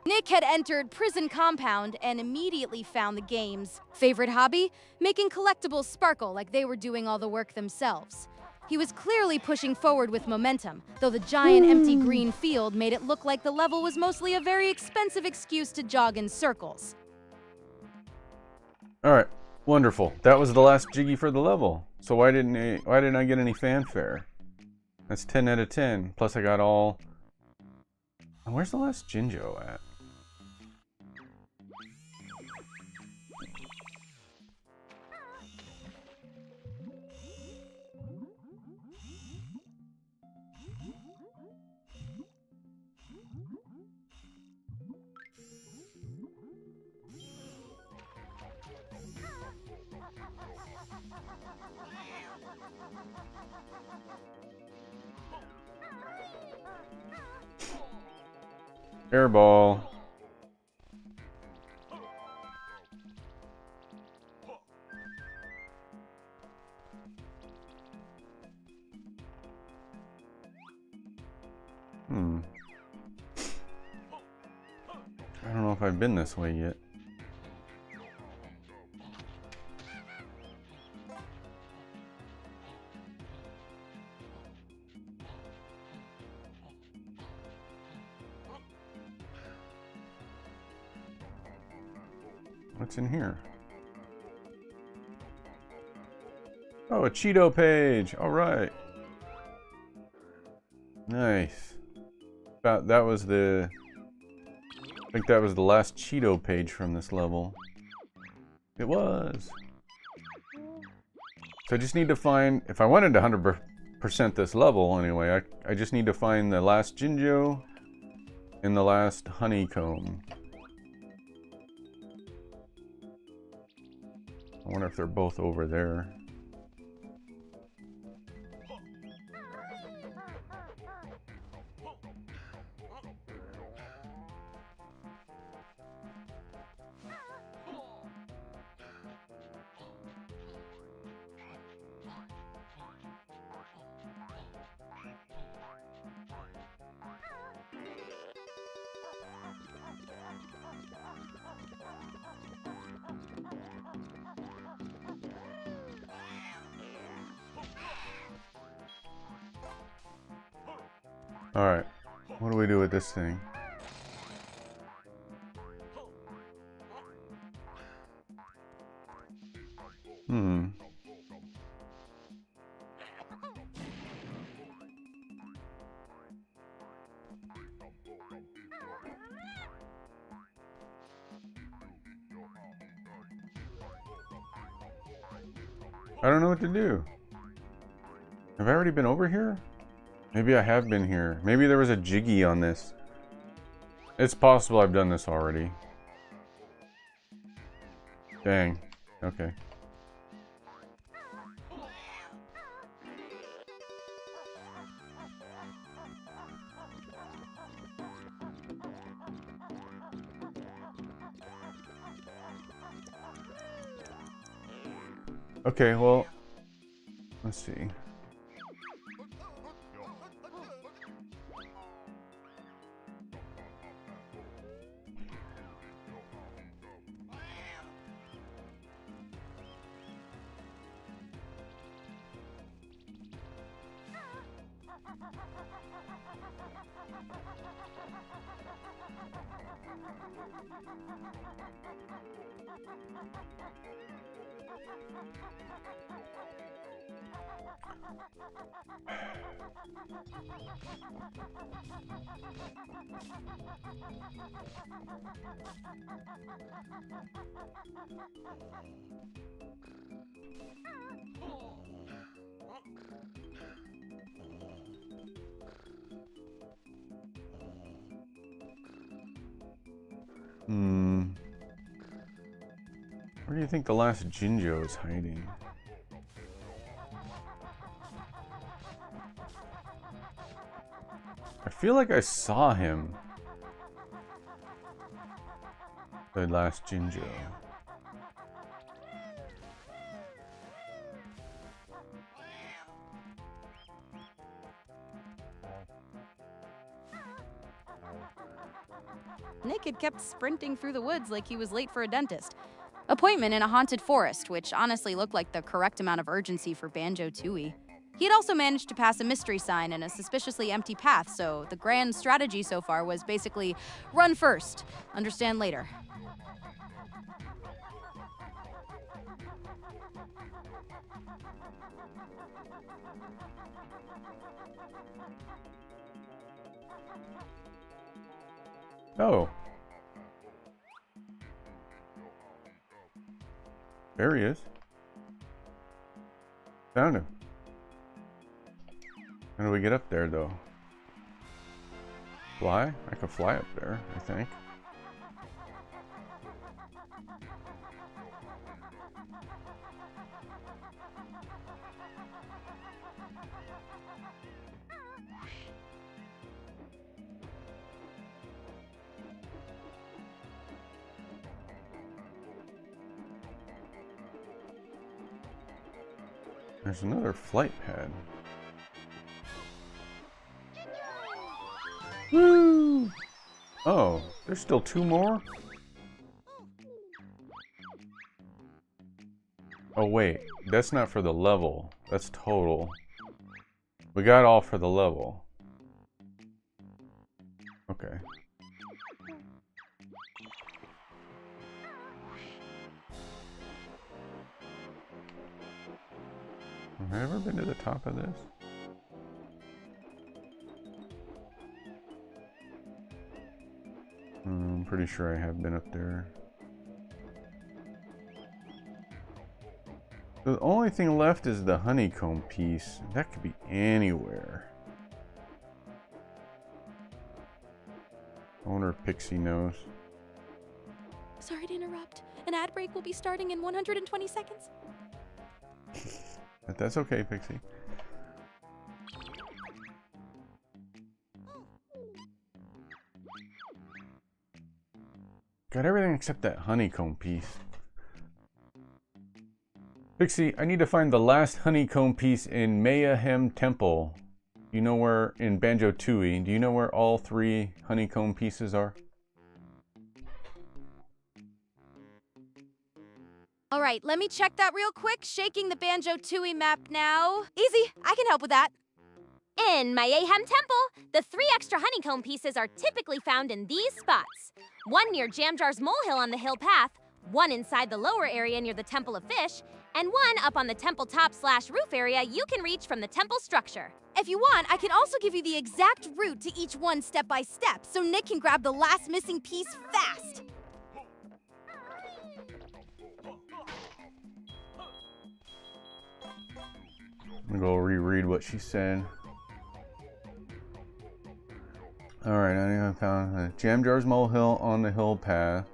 [SPEAKER 1] Nick had entered prison compound and immediately found the game's favorite hobby, making collectibles sparkle like they were doing all the work themselves. He was clearly pushing forward with momentum, though the giant empty green field made it look like the level was mostly a very expensive excuse to jog in circles.
[SPEAKER 3] Alright, wonderful. That was the last Jiggy for the level. So why didn't I get any fanfare? That's 10 out of 10. Plus I got all... Where's the last Jinjo at? Airball. I don't know if I've been this way yet. What's in here? Oh, a Cheeto page. All right. Nice. That was the... I think that was the last Cheeto page from this level. It was. So I just need to find... If I wanted to 100% this level anyway, I just need to find the last Jinjo and the last Honeycomb. I wonder if they're both over there. Alright. What do we do with this thing? I don't know what to do. Have I already been over here? Maybe I have been here. Maybe there was a jiggy on this. It's possible I've done this already. Dang. Okay. Okay, well, let's see. Where do you think the last Jinjo is hiding? I feel like I saw him. The last Jinjo.
[SPEAKER 1] Nick had kept sprinting through the woods like he was late for a dentist. Appointment in a haunted forest, which honestly looked like the correct amount of urgency for Banjo-Tooie. He had also managed to pass a mystery sign in a suspiciously empty path, so the grand strategy so far was basically run first, understand later.
[SPEAKER 3] Oh. There he is. Found him. How do we get up there, though? Fly? I could fly up there, I think. There's another flight pad. Woo! Oh, there's still two more? Oh wait, that's not for the level. That's total. We got all for the level. Okay. Have I ever been to the top of this? I'm pretty sure I have been up there. The only thing left is the honeycomb piece. That could be anywhere. I wonder if Pixie knows.
[SPEAKER 1] Sorry to interrupt. An ad break will be starting in 120 seconds.
[SPEAKER 3] But that's okay, Pixie. Got everything except that honeycomb piece. Pixie, I need to find the last honeycomb piece in Mayhem Temple. You know where, in Banjo-Tooie, do you know where all three honeycomb pieces are?
[SPEAKER 1] All right, let me check that real quick. Shaking the Banjo-Tooie map now. Easy, I can help with that.
[SPEAKER 4] In Mayhem Temple, the 3 extra honeycomb pieces are typically found in these spots. 1 near Jamjar's molehill on the hill path, 1 inside the lower area near the Temple of Fish, and 1 up on the temple top/roof area you can reach from the temple structure.
[SPEAKER 1] If you want, I can also give you the exact route to each one step by step, so Nick can grab the last missing piece fast.
[SPEAKER 3] I'm gonna go reread what she said. Alright, I found Jamjar's molehill on the hill path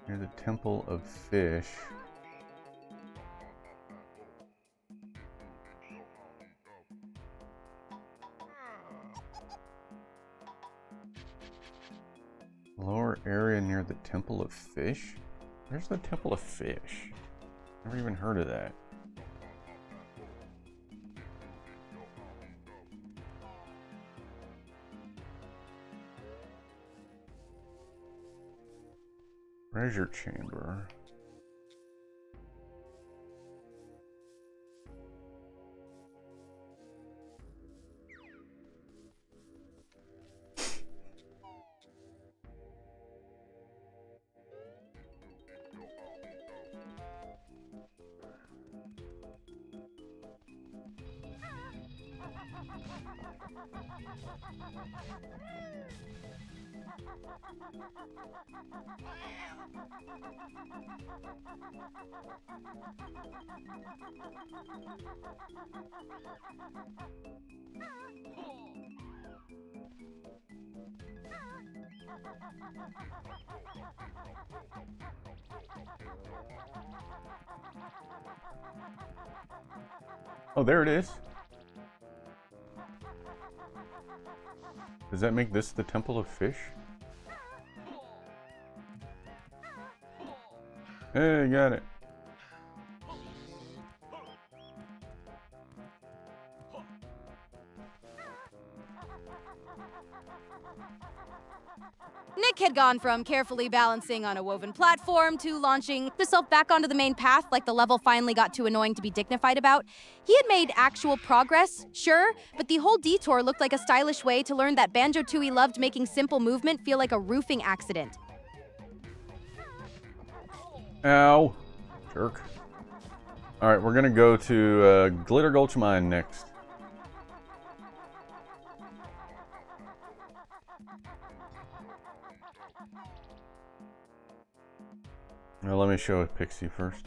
[SPEAKER 3] near the Temple of Fish. Lower area near the Temple of Fish? Where's the Temple of Fish? Never even heard of that. Treasure chamber. Oh, there it is. Does that make this the Temple of Fish? Hey, got it.
[SPEAKER 1] Nick had gone from carefully balancing on a woven platform to launching himself back onto the main path like the level finally got too annoying to be dignified about. He had made actual progress, sure, but the whole detour looked like a stylish way to learn that Banjo-Tooie loved making simple movement feel like a roofing accident.
[SPEAKER 3] Ow. Jerk. Alright, we're gonna go to Glitter Gulch Mine next. Now let me show Pixie first.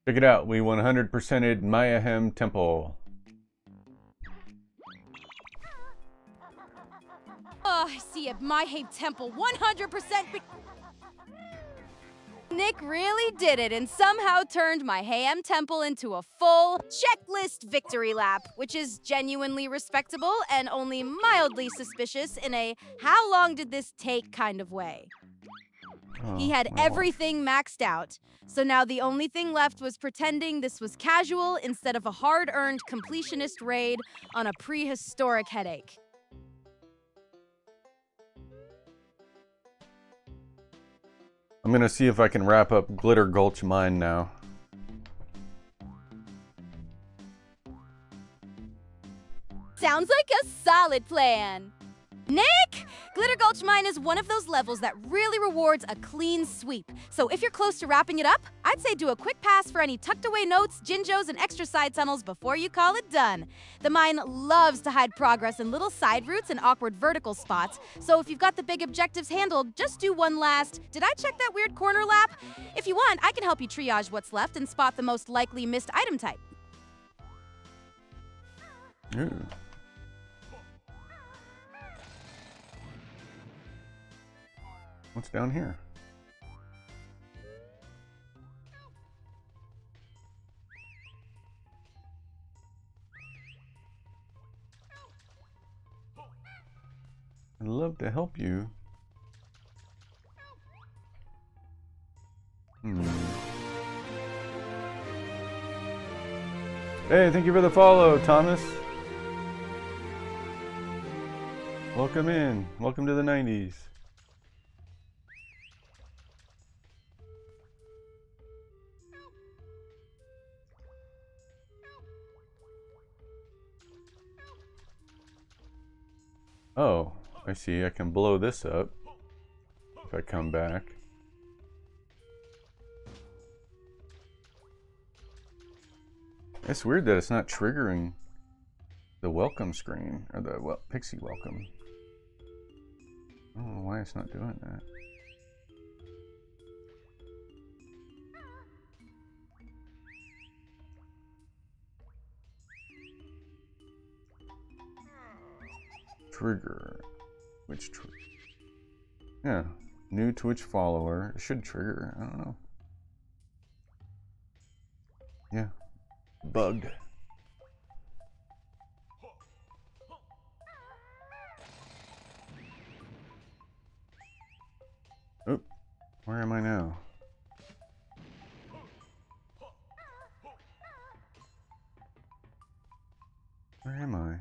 [SPEAKER 3] Check it out, we 100%ed Mayhem Temple.
[SPEAKER 1] Oh, I see it. Mayhem Temple, 100%. Nick really did it and somehow turned Mayhem Temple into a full checklist victory lap, which is genuinely respectable and only mildly suspicious in a how long did this take kind of way. He had everything maxed out, so now the only thing left was pretending this was casual instead of a hard-earned completionist raid on a prehistoric headache.
[SPEAKER 3] I'm gonna see if I can wrap up Glitter Gulch Mine now.
[SPEAKER 1] Sounds like a solid plan. Nick! Glitter Gulch Mine is one of those levels that really rewards a clean sweep. So if you're close to wrapping it up, I'd say do a quick pass for any tucked away notes, Jinjos, and extra side tunnels before you call it done. The mine loves to hide progress in little side routes and awkward vertical spots, so if you've got the big objectives handled, just do one last, did I check that weird corner lap? If you want, I can help you triage what's left and spot the most likely missed item type.
[SPEAKER 3] Ooh. What's down here? I'd love to help you. Hey, thank you for the follow, Thomas. Welcome in. Welcome to the 90s. Oh, I see. I can blow this up if I come back. It's weird that it's not triggering the welcome screen, or the Pixie welcome. I don't know why it's not doing that. Trigger. Which trigger? Yeah. New Twitch follower. It should trigger. I don't know. Yeah. Bugged. Oh. Where am I now? Where am I?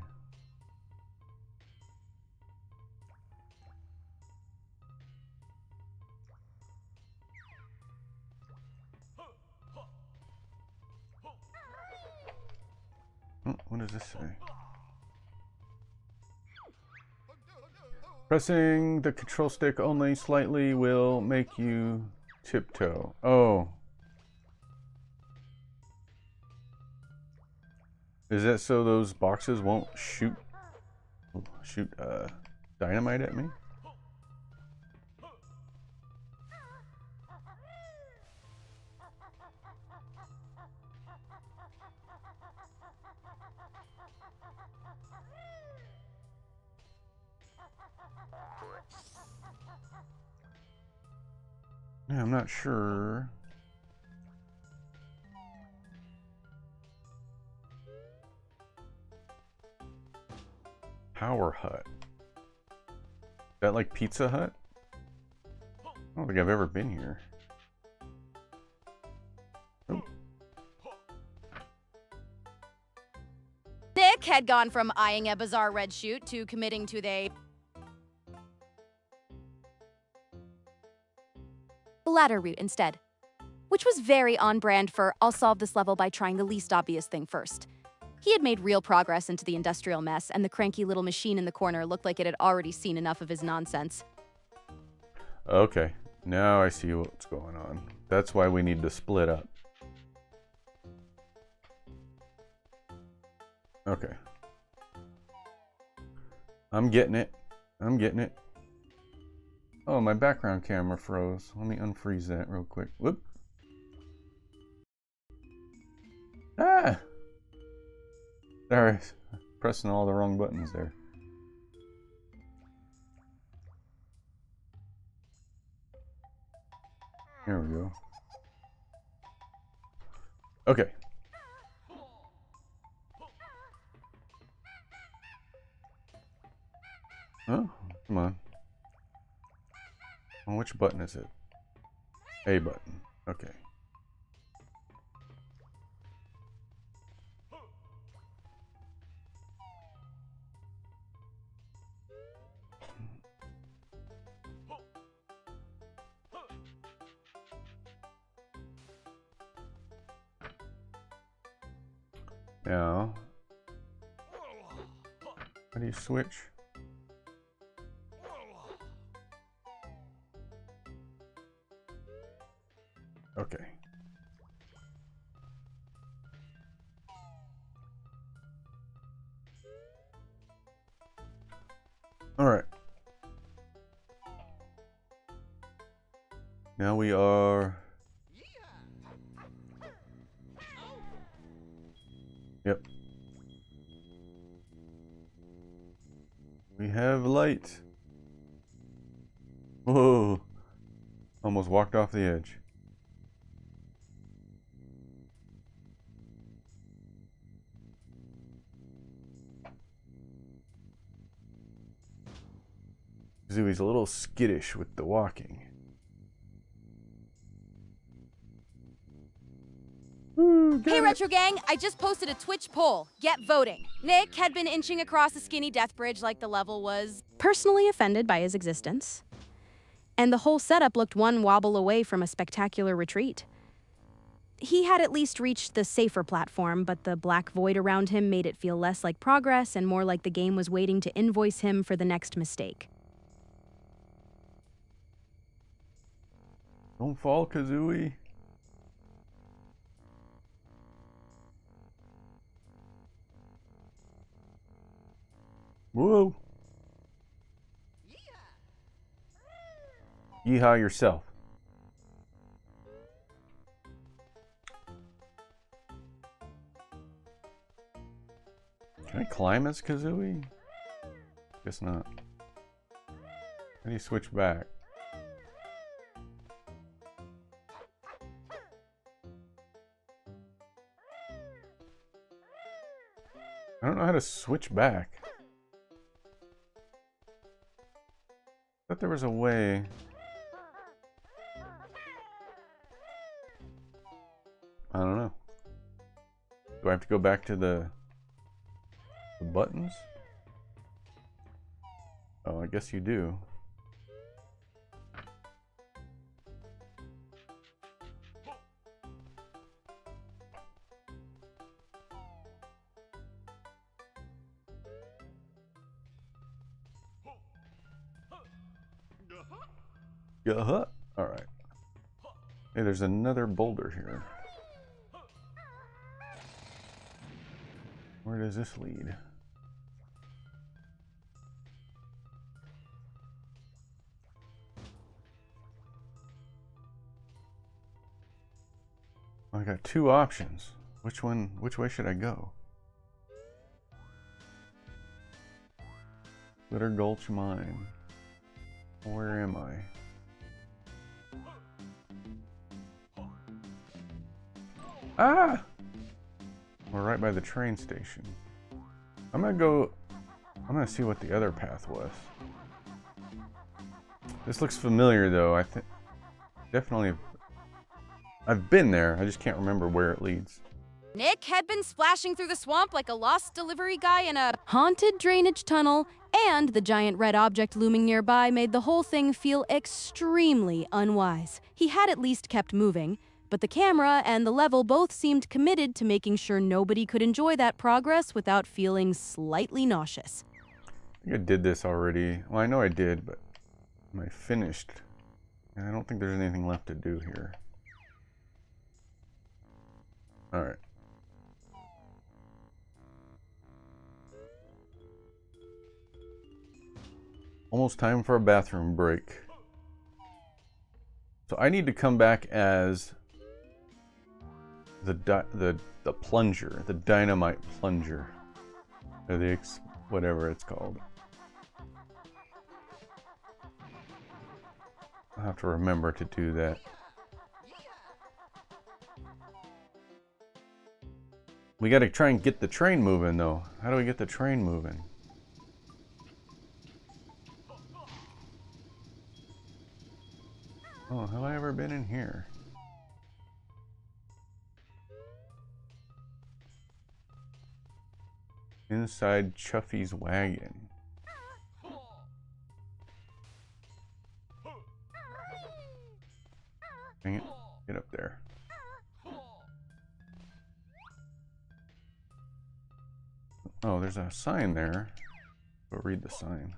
[SPEAKER 3] Oh, what does this say? Pressing the control stick only slightly will make you tiptoe. Oh. Is that so those boxes won't shoot dynamite at me? Yeah, I'm not sure. Power Hut. Is that like Pizza Hut? I don't think I've ever been here. Oh.
[SPEAKER 1] Nick had gone from eyeing a bizarre red shoot to committing to the latter route instead, which was very on brand for I'll solve this level by trying the least obvious thing first. He had made real progress into the industrial mess, and the cranky little machine in the corner looked like it had already seen enough of his nonsense.
[SPEAKER 3] Okay, now I see what's going on. That's why we need to split up. Okay. I'm getting it. I'm getting it. Oh, my background camera froze. Let me unfreeze that real quick. Whoop. Ah! Sorry, pressing all the wrong buttons there. There we go. Okay. Oh, come on. Well, which button is it? A button. Okay. Now, how do you switch? Okay. All right. Now we are. Yep. We have light. Whoa. Almost walked off the edge. Kazooie's a little skittish with the walking.
[SPEAKER 1] Hey Retro Gang, I just posted a Twitch poll. Get voting. Nick had been inching across a skinny death bridge like the level was personally offended by his existence. And the whole setup looked one wobble away from a spectacular retreat. he had at least reached the safer platform, but the black void around him made it feel less like progress and more like the game was waiting to invoice him for the next mistake.
[SPEAKER 3] Don't fall, Kazooie. Whoa. Yeehaw yourself. Can I climb as Kazooie? Guess not. How do you switch back? I don't know how to switch back. I thought there was a way. I don't know. Do I have to go back to the buttons? Oh, I guess you do. Uh-huh. All right. Hey, there's another boulder here. Where does this lead? I got two options. Which way should I go? Glitter Gulch Mine. Where am I? Ah! We're right by the train station. I'm gonna see what the other path was. This looks familiar though. I think definitely I've been there. I just can't remember where it leads.
[SPEAKER 1] Nick had been splashing through the swamp like a lost delivery guy in a haunted drainage tunnel, and the giant red object looming nearby made the whole thing feel extremely unwise. He had at least kept moving, but the camera and the level both seemed committed to making sure nobody could enjoy that progress without feeling slightly nauseous.
[SPEAKER 3] I think I did this already. Well, I know I did, but am I finished? And I don't think there's anything left to do here. All right. Almost time for a bathroom break. So I need to come back as the plunger, the dynamite plunger, or the whatever it's called. I'll have to remember to do that. We got to try and get the train moving, though. How do we get the train moving? Oh, have I ever been in here? Inside Chuffy's wagon. Dang it. Get up there. Oh, there's a sign there. Go read the sign.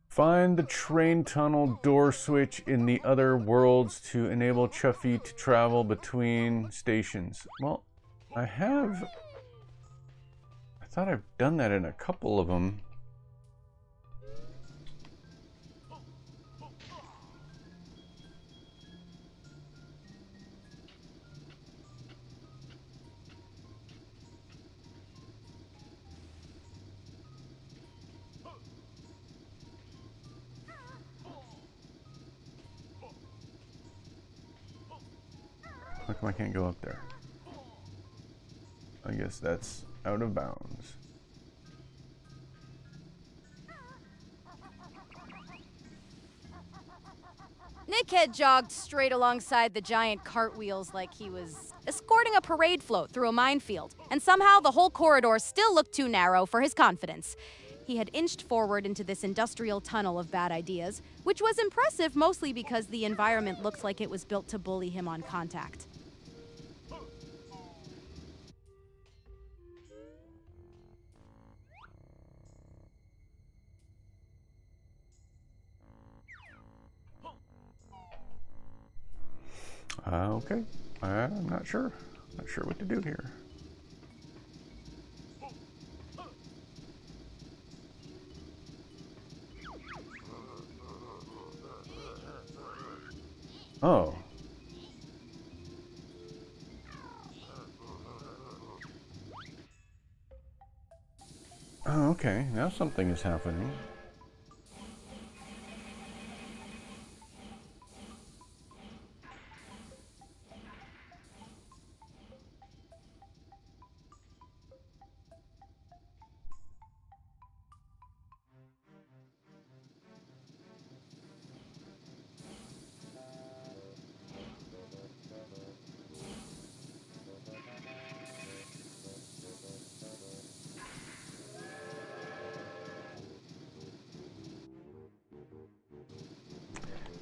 [SPEAKER 3] Find the train tunnel door switch in the other worlds to enable Chuffy to travel between stations. Well, I thought I've done that in a couple of them. How come I can't go up there? I guess that's out of bounds.
[SPEAKER 1] Nick had jogged straight alongside the giant cartwheels like he was escorting a parade float through a minefield, and somehow the whole corridor still looked too narrow for his confidence. He had inched forward into this industrial tunnel of bad ideas, which was impressive mostly because the environment looked like it was built to bully him on contact.
[SPEAKER 3] Okay. I'm not sure. Not sure what to do here. Oh. Oh, okay. Now something is happening.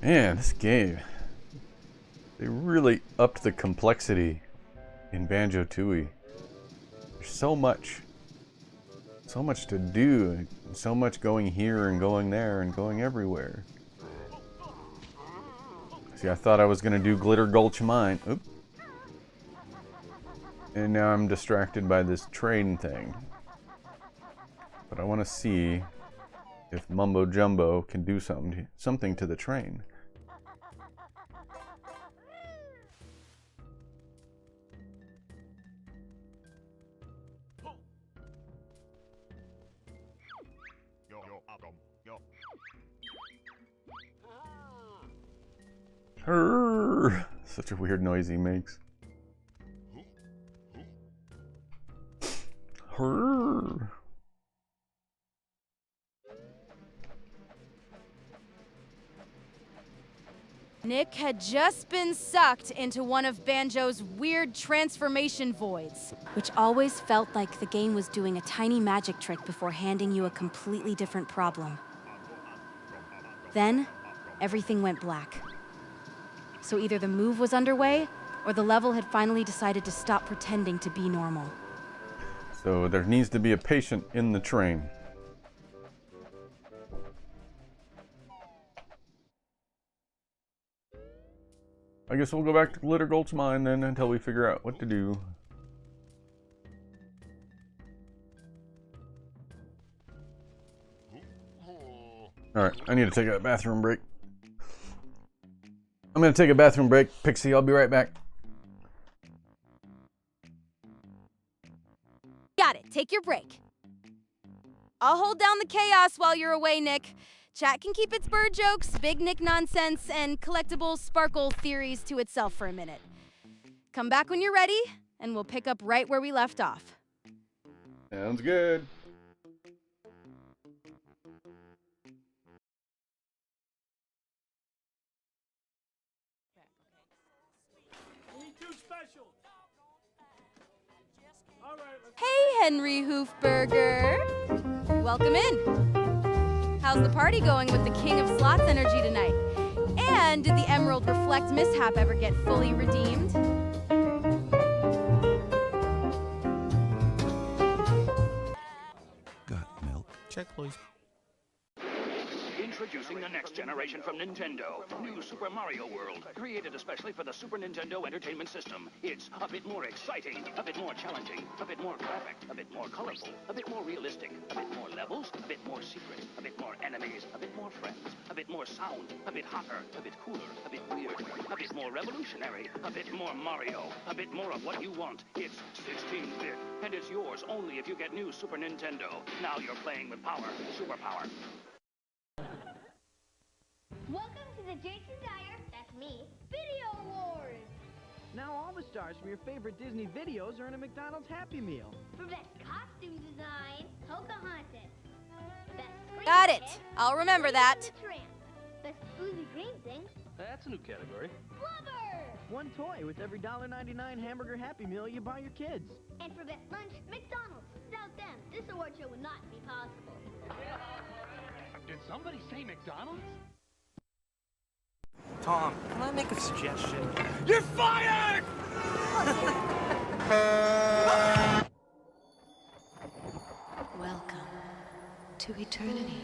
[SPEAKER 3] Man, this game, they really upped the complexity in Banjo-Tooie. There's so much to do, and so much going here and going there and going everywhere. See, I thought I was going to do Glitter Gulch Mine. Oop. And now I'm distracted by this train thing. But I want to see if Mumbo Jumbo can do something to the train. Urgh. Such a weird noise he makes. Urgh.
[SPEAKER 1] Nick had just been sucked into one of Banjo's weird transformation voids, which always felt like the game was doing a tiny magic trick before handing you a completely different problem. Then, everything went black. So either the move was underway, or the level had finally decided to stop pretending to be normal.
[SPEAKER 3] So there needs to be a patient in the train. I guess we'll go back to Glitter Gulch Mine then until we figure out what to do. Alright, I need to take a bathroom break. I'm gonna take a bathroom break. Pixie, I'll be right back.
[SPEAKER 1] Got it, take your break. I'll hold down the chaos while you're away, Nick. Chat can keep its bird jokes, big Nick nonsense, and collectible sparkle theories to itself for a minute. Come back when you're ready, and we'll pick up right where we left off.
[SPEAKER 3] Sounds good.
[SPEAKER 1] Hey, Henry Hoofberger. Welcome in. How's the party going with the King of Slots energy tonight? And did the Emerald Reflect mishap ever get fully redeemed?
[SPEAKER 7] Got milk?
[SPEAKER 5] Check, please.
[SPEAKER 8] Introducing the next generation from Nintendo. New Super Mario World, created especially for the Super Nintendo Entertainment System. It's a bit more exciting, a bit more challenging, a bit more graphic, a bit more colorful, a bit more realistic, a bit more levels, a bit more secret, a bit more enemies, a bit more friends, a bit more sound, a bit hotter, a bit cooler, a bit weird, a bit more revolutionary, a bit more Mario, a bit more of what you want. It's 16-bit, and it's yours only if you get new Super Nintendo. Now you're playing with power, superpower.
[SPEAKER 4] Welcome to the Jason Dyer, that's me, Video Wars.
[SPEAKER 9] Now all the stars from your favorite Disney videos are in a McDonald's Happy Meal.
[SPEAKER 4] For best costume design, Pocahontas. Best screen
[SPEAKER 1] Got it.
[SPEAKER 4] tip,
[SPEAKER 1] I'll remember that.
[SPEAKER 4] Lady and the Tramp. Best boozy green thing,
[SPEAKER 9] That's a new category.
[SPEAKER 4] Blubber.
[SPEAKER 9] One toy with every $1.99 hamburger Happy Meal you buy your kids.
[SPEAKER 4] And for best lunch, McDonald's. Without them, this award show would not be possible.
[SPEAKER 9] Did somebody say McDonald's?
[SPEAKER 5] Tom, can I make a suggestion?
[SPEAKER 9] You're fired!
[SPEAKER 7] Welcome to eternity.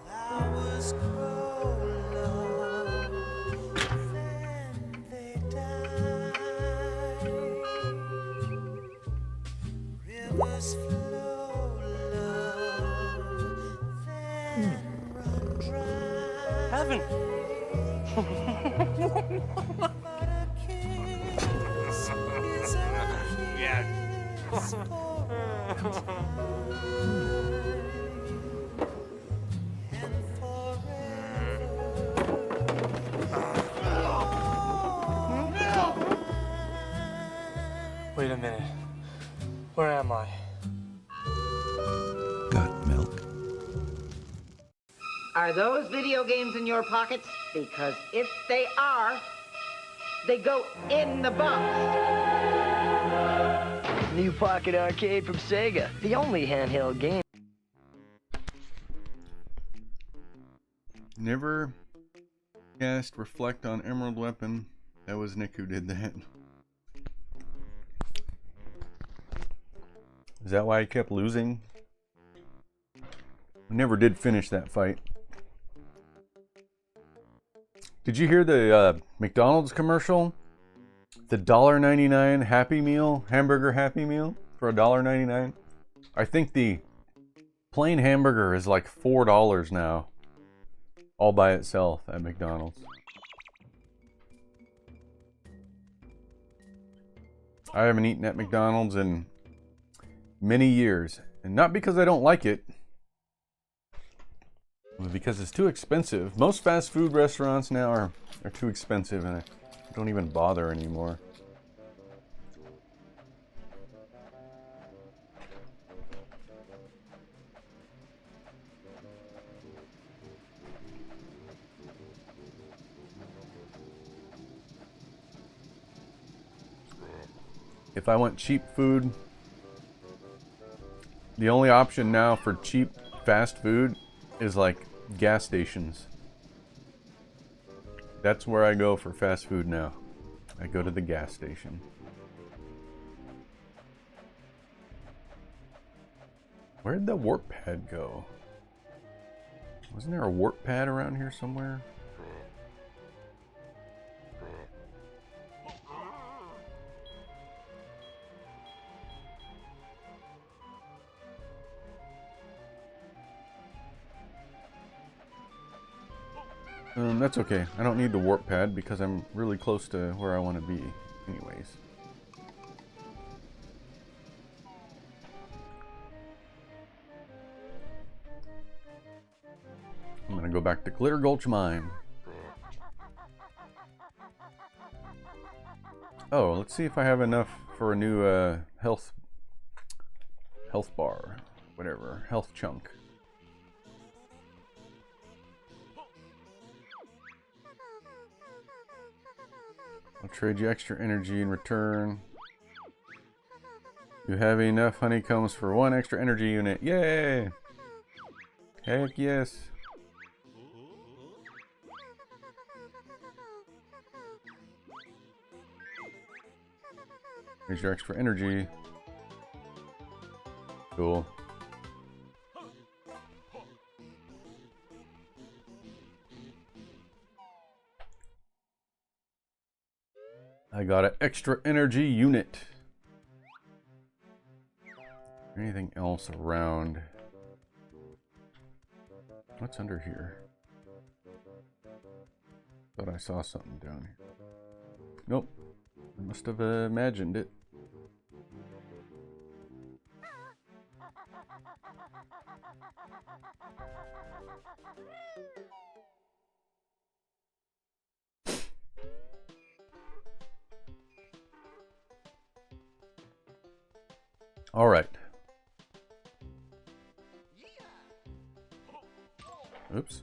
[SPEAKER 2] Flowers grow low, then they die. Rivers flow low, then run dry.
[SPEAKER 5] Heaven!
[SPEAKER 2] But a kiss is a kiss for all time. And
[SPEAKER 5] Wait a minute. Where am I?
[SPEAKER 10] Got milk?
[SPEAKER 11] Are those video games in your pockets? Because if they are, they go in the box.
[SPEAKER 9] New Pocket Arcade from Sega, the only handheld game.
[SPEAKER 3] Never cast Reflect on Emerald Weapon. That was Nick who did that. Is that why I kept losing? I never did finish that fight. Did you hear the McDonald's commercial? The $1.99 Happy Meal, hamburger Happy Meal for $1.99? I think the plain hamburger is like $4 now. All by itself at McDonald's. I haven't eaten at McDonald's in many years. And not because I don't like it, but because it's too expensive. Most fast food restaurants now are too expensive and I don't even bother anymore. If I want cheap food, the only option now for cheap fast food is like gas stations. That's where I go for fast food now. I go to the gas station. Where did the warp pad go? Wasn't there a warp pad around here somewhere? That's okay. I don't need the warp pad because I'm really close to where I want to be anyways. I'm gonna go back to Glitter Gulch Mine. Oh, let's see if I have enough for a new health bar, whatever, health chunk. I'll trade you extra energy in return. You have enough honeycombs for 1 extra energy unit. Yay! Heck yes. Here's your extra energy. Cool. I got an extra energy unit. Anything else around? What's under here? Thought I saw something down here. Nope. I must have imagined it. All right. Oops.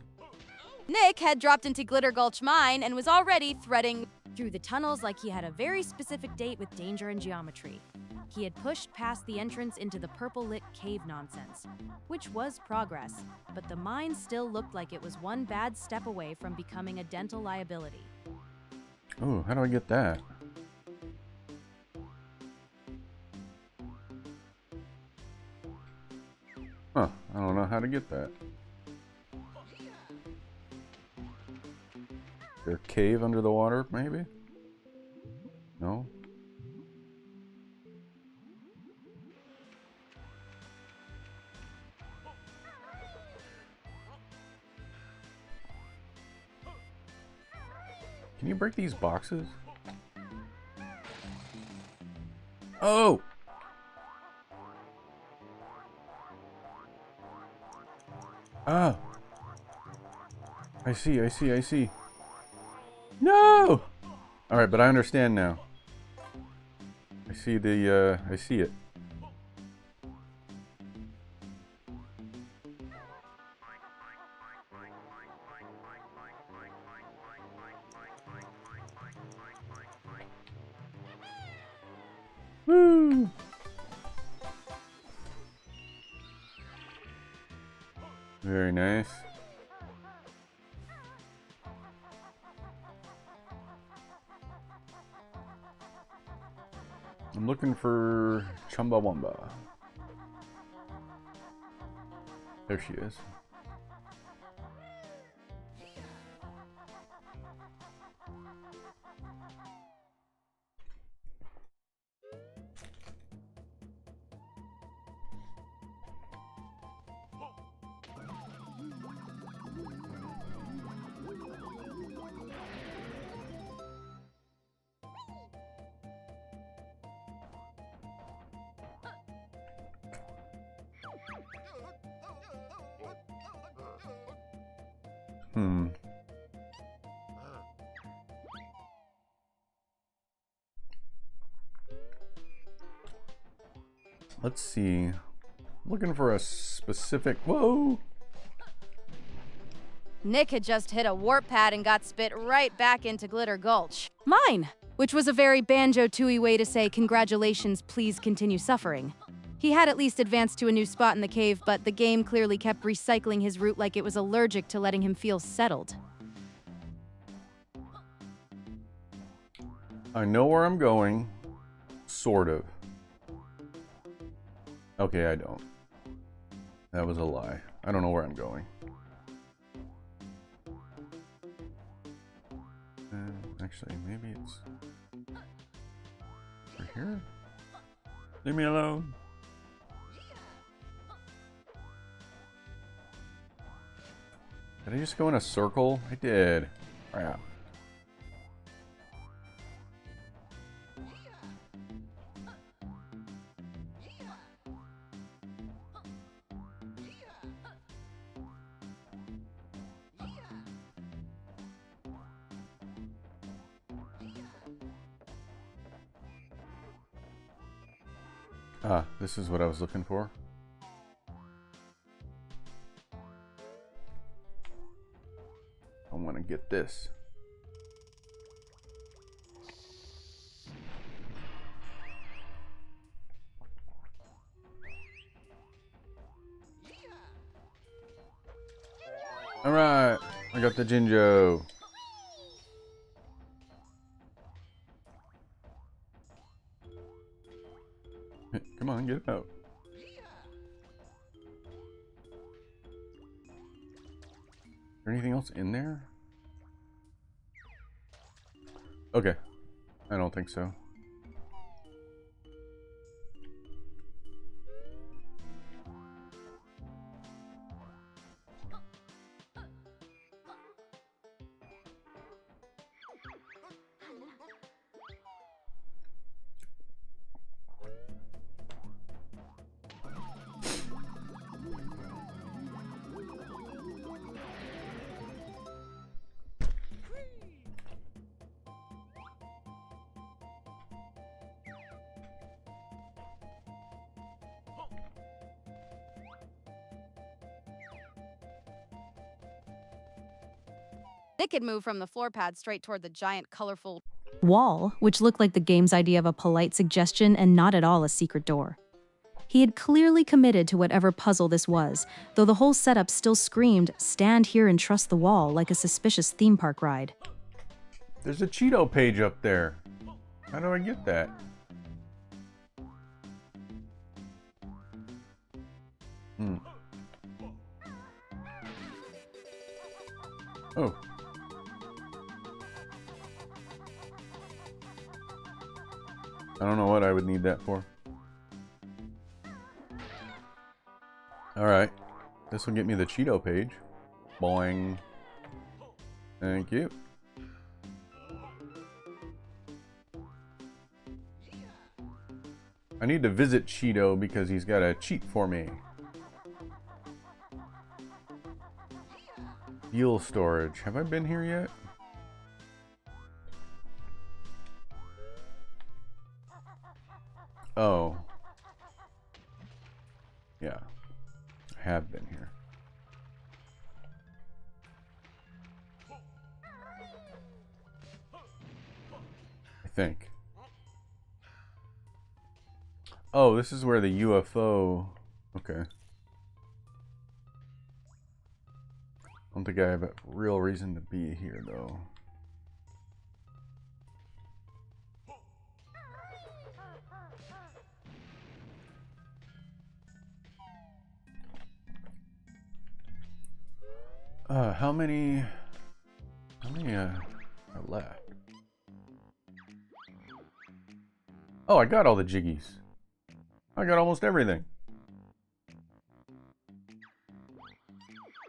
[SPEAKER 1] Nick had dropped into Glitter Gulch Mine and was already threading through the tunnels like he had a very specific date with danger and geometry. He had pushed past the entrance into the purple-lit cave nonsense, which was progress, but the mine still looked like it was one bad step away from becoming a dental liability.
[SPEAKER 3] Oh, how do I get that? Huh, I don't know how to get that. Is there a cave under the water, maybe? No? Can you break these boxes? Oh! Ah! I see. No! Alright, but I understand now. I see it. Woo! Very nice. I'm looking for Chumbawamba. There she is. Let's see. Looking for a specific... Whoa!
[SPEAKER 1] Nick had just hit a warp pad and got spit right back into Glitter Gulch. Mine! Which was a very Banjo-Tooie way to say, congratulations, please continue suffering. He had at least advanced to a new spot in the cave, but the game clearly kept recycling his route like it was allergic to letting him feel settled.
[SPEAKER 3] I know where I'm going. Sort of. Okay, I don't. That was a lie. I don't know where I'm going. Actually, maybe it's... over here? Leave me alone. Did I just go in a circle? I did. Crap. Ah, this is what I was looking for. I want to get this. All right, I got the Jinjo. Come on, get it out. Is there anything else in there? Okay. I don't think so.
[SPEAKER 1] Nick had moved from the floor pad straight toward the giant, colorful...
[SPEAKER 10] wall, which looked like the game's idea of a polite suggestion and not at all a secret door. He had clearly committed to whatever puzzle this was, though the whole setup still screamed, "Stand here and trust the wall," like a suspicious theme park ride.
[SPEAKER 3] There's a Cheeto page up there. How do I get that? Oh. I don't know what I would need that for. Alright. This will get me the Cheeto page. Boing. Thank you. I need to visit Cheeto because he's got a cheat for me. Fuel storage. Have I been here yet? Oh. Yeah. I have been here. I think. Oh, this is where the UFO... Okay. I don't think I have a real reason to be here, though. How many are left? Oh, I got all the jiggies. I got almost everything.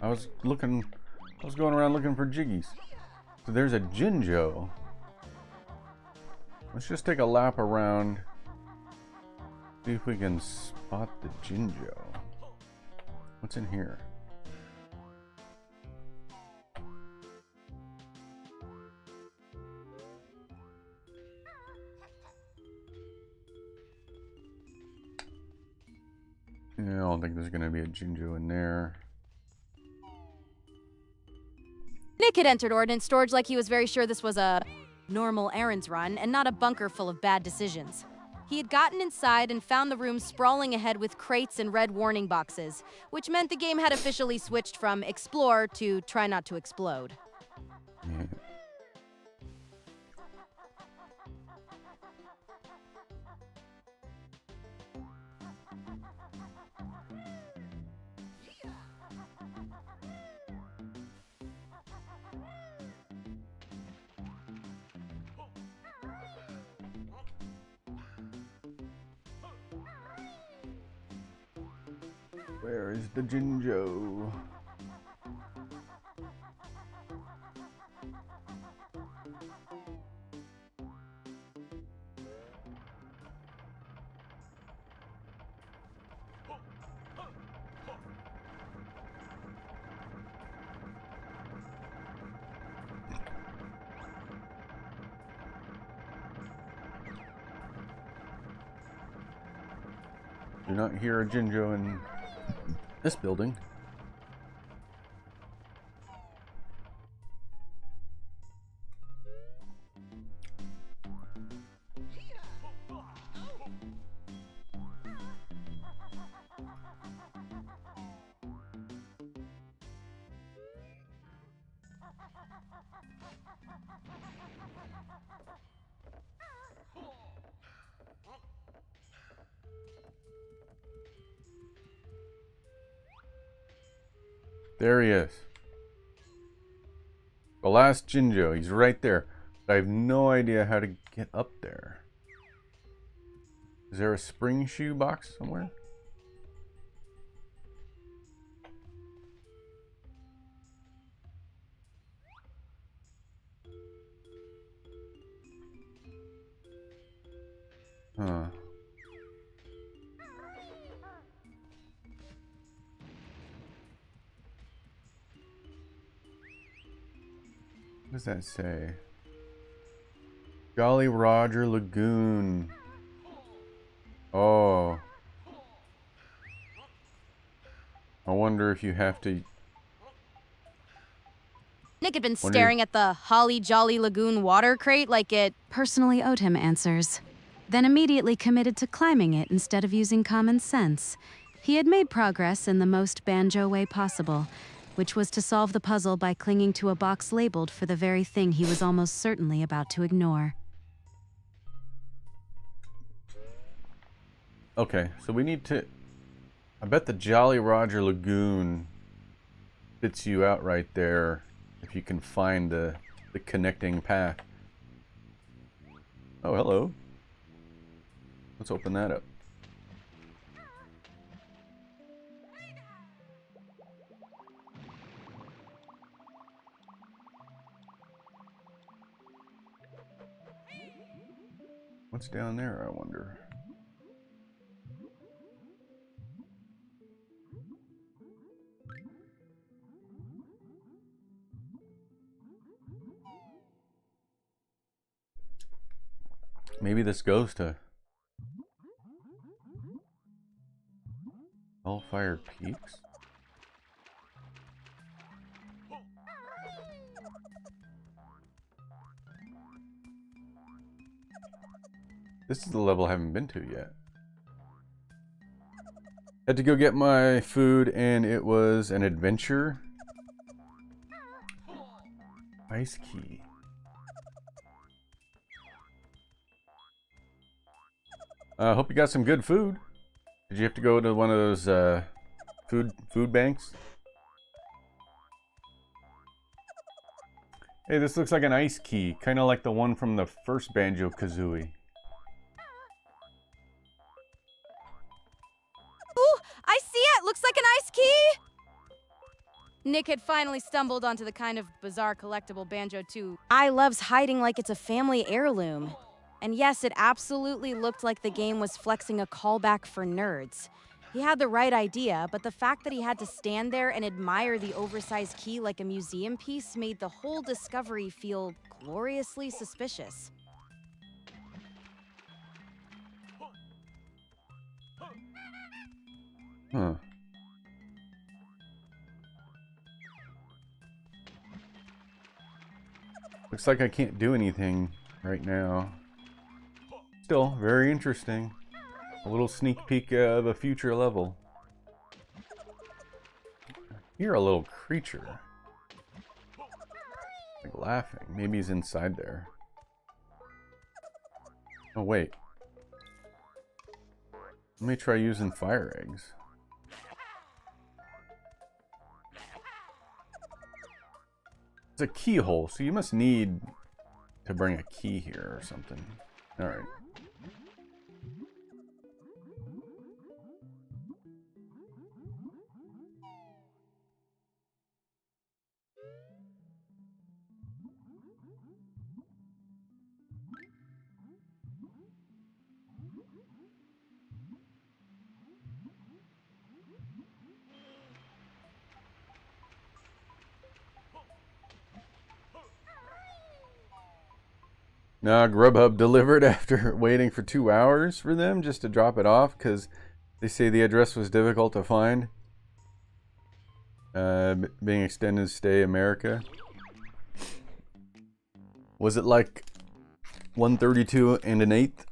[SPEAKER 3] I was going around looking for jiggies. So there's a Jinjo. Let's just take a lap around. See if we can spot the Jinjo. What's in here? Yeah, I don't think there's gonna be a Jinjo in there.
[SPEAKER 1] Nick had entered ordnance storage like he was very sure this was a normal errands run and not a bunker full of bad decisions. He had gotten inside and found the room sprawling ahead with crates and red warning boxes, which meant the game had officially switched from explore to try not to explode.
[SPEAKER 3] Yeah. Where is the Jinjo? Do not hear a Jinjo in this building. There he is. The last Jinjo. He's right there. I have no idea how to get up there. Is there a spring shoe box somewhere? Huh. What does that say? Jolly Roger Lagoon. Oh. I wonder if you have to...
[SPEAKER 1] Nick had been staring at the Holly Jolly Lagoon water crate like it
[SPEAKER 10] personally owed him answers, then immediately committed to climbing it instead of using common sense. He had made progress in the most Banjo way possible, which was to solve the puzzle by clinging to a box labeled for the very thing he was almost certainly about to ignore.
[SPEAKER 3] Okay, so we need to... I bet the Jolly Roger Lagoon spits you out right there if you can find the connecting path. Oh, hello. Let's open that up. What's down there, I wonder? Maybe this goes to Hellfire Peaks? This is the level I haven't been to yet. Had to go get my food and it was an adventure. Ice key. I hope you got some good food. Did you have to go to one of those food banks? Hey, this looks like an ice key, kind of like the one from the first Banjo-Kazooie.
[SPEAKER 1] Ooh, I see it! Looks like an ice key! Nick had finally stumbled onto the kind of bizarre collectible Banjo-Tooie I loves hiding like it's a family heirloom. And yes, it absolutely looked like the game was flexing a callback for nerds. He had the right idea, but the fact that he had to stand there and admire the oversized key like a museum piece made the whole discovery feel gloriously suspicious.
[SPEAKER 3] Huh. Looks like I can't do anything right now. Still, very interesting. A little sneak peek of a future level. You're a little creature. Like laughing. Maybe he's inside there. Oh, wait. Let me try using fire eggs. It's a keyhole, so you must need to bring a key here or something. Alright. Nah, Grubhub delivered after waiting for 2 hours for them just to drop it off because they say the address was difficult to find. Being extended stay America. Was it like 132 and an eighth?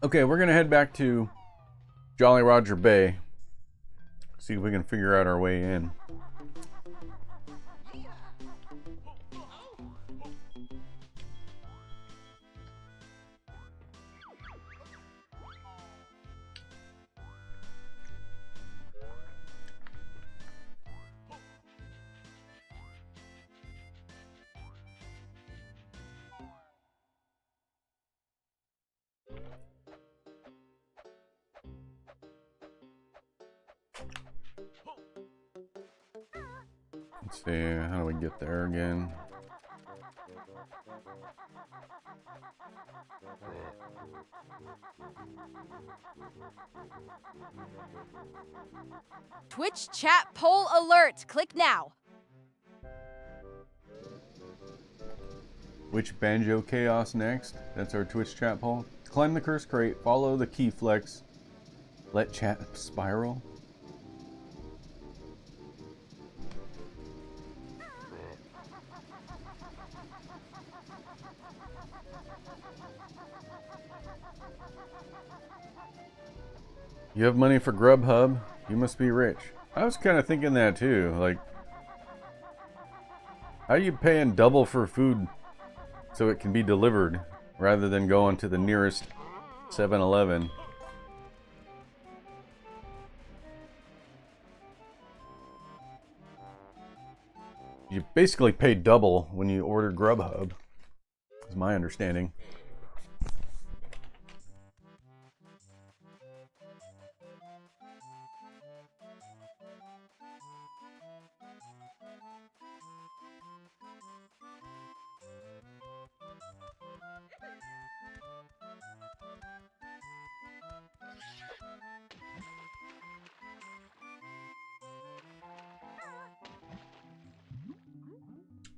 [SPEAKER 3] Okay, we're gonna head back to Jolly Roger Bay. See if we can figure out our way in. Let's see, how do we get there again?
[SPEAKER 1] Twitch chat poll alert. Click now.
[SPEAKER 3] Which Banjo Chaos next? That's our Twitch chat poll. Climb the curse crate, follow the key flex, let chat spiral. You have money for Grubhub, you must be rich. I was kind of thinking that too, like, how are you paying double for food so it can be delivered rather than going to the nearest 7-Eleven? You basically pay double when you order Grubhub, is my understanding.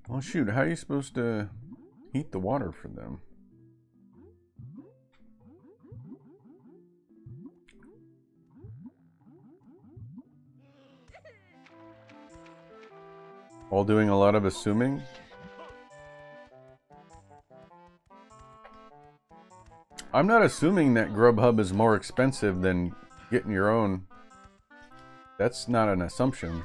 [SPEAKER 3] Well, shoot, how are you supposed to heat the water for them? While doing a lot of assuming? I'm not assuming that Grubhub is more expensive than getting your own. That's not an assumption.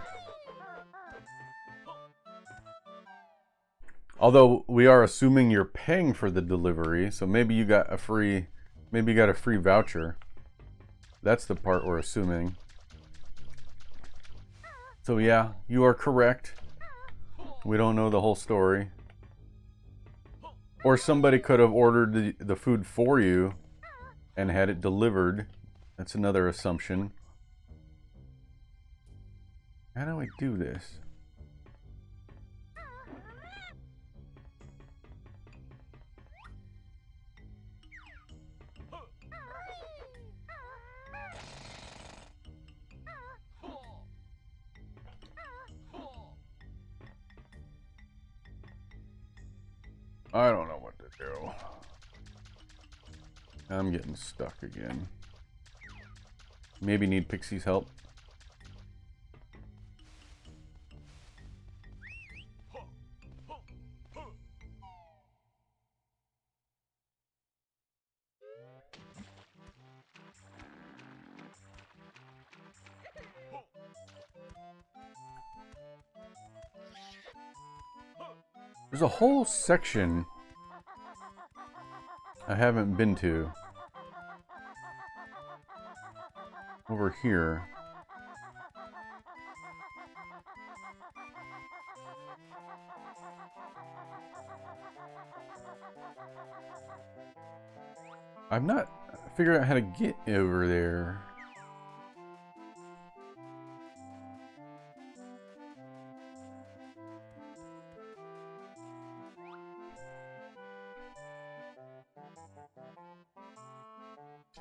[SPEAKER 3] Although we are assuming you're paying for the delivery, so maybe you got a free voucher. That's the part we're assuming. So yeah, you are correct. We don't know the whole story. Or somebody could have ordered the food for you and had it delivered. That's another assumption. How do I do this? I don't know what to do. I'm getting stuck again. Maybe need Pixie's help. There's a whole section I haven't been to over here. I've not figured out how to get over there.